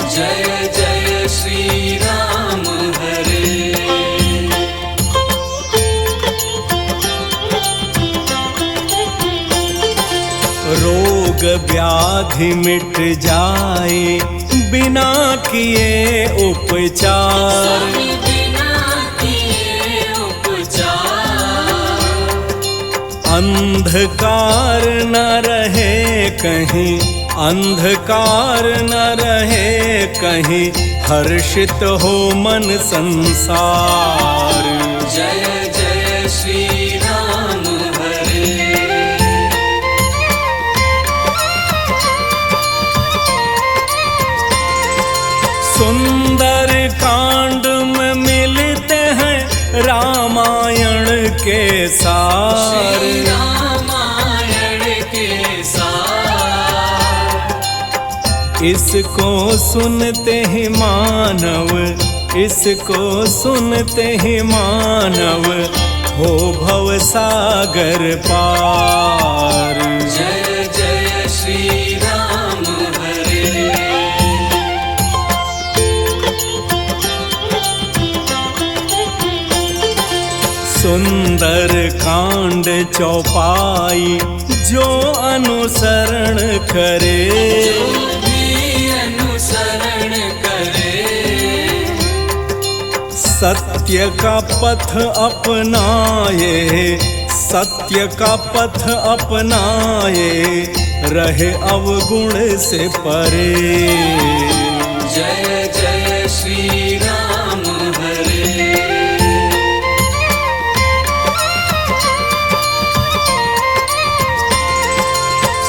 जय जय श्री राम हरे। रोग व्याधि मिट जाए बिना किए उपचार। बिना किए उपचार। अंधकार न रहे कहीं, अंधकार न रहे कहीं, हर्षित हो मन संसार। जय जय श्री राम हरे। सुंदर कांड में मिलते हैं रामायण के सार। श्री रामायण के सार। इसको सुनते ही मानव, इसको सुनते ही मानव हो भव सागर पार। जय जय श्री राम हरे। सुंदर कांड चौपाई जो अनुसरण करे, जो भी अनुसरण करे, सत्य का पथ अपनाए, सत्य का पथ अपनाए, रहे अवगुण से परे। जय जय श्री राम हरे।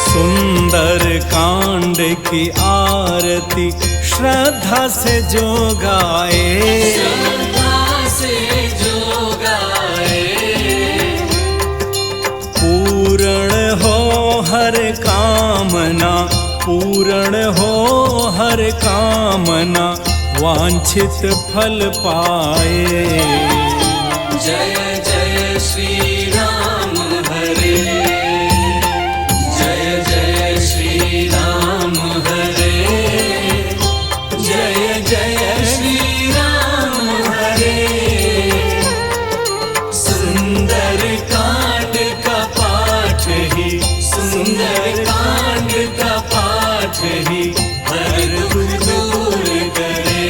सुंदर कांड की आरती श्रद्धा से जो गाए, श्रद्धा से जो गाए, पूर्ण हो हर कामना, पूर्ण हो हर कामना, वांछित फल पाए। जय जय श्री राम हरे। जय जय श्री राम हरे। जय जय श्री राम हरे। सुंदर कांड का पाठ ही, सुंदर कांड का पाठ ही हर दुख दूर करे।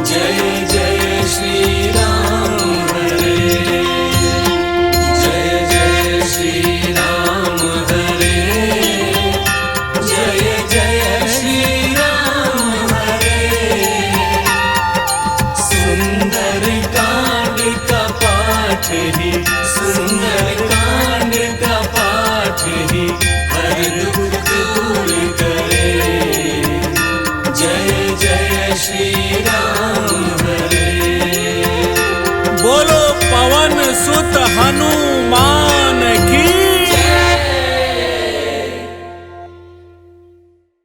जय जय श्री राम हरे। जय जय श्री राम हरे। जय जय श्री राम हरे। सुंदर कांड का पाठ ही, सुंदर कांड का पाठ ही हर दुख दूर करे। जय जय श्री राम हरे। बोलो पवन सुत हनु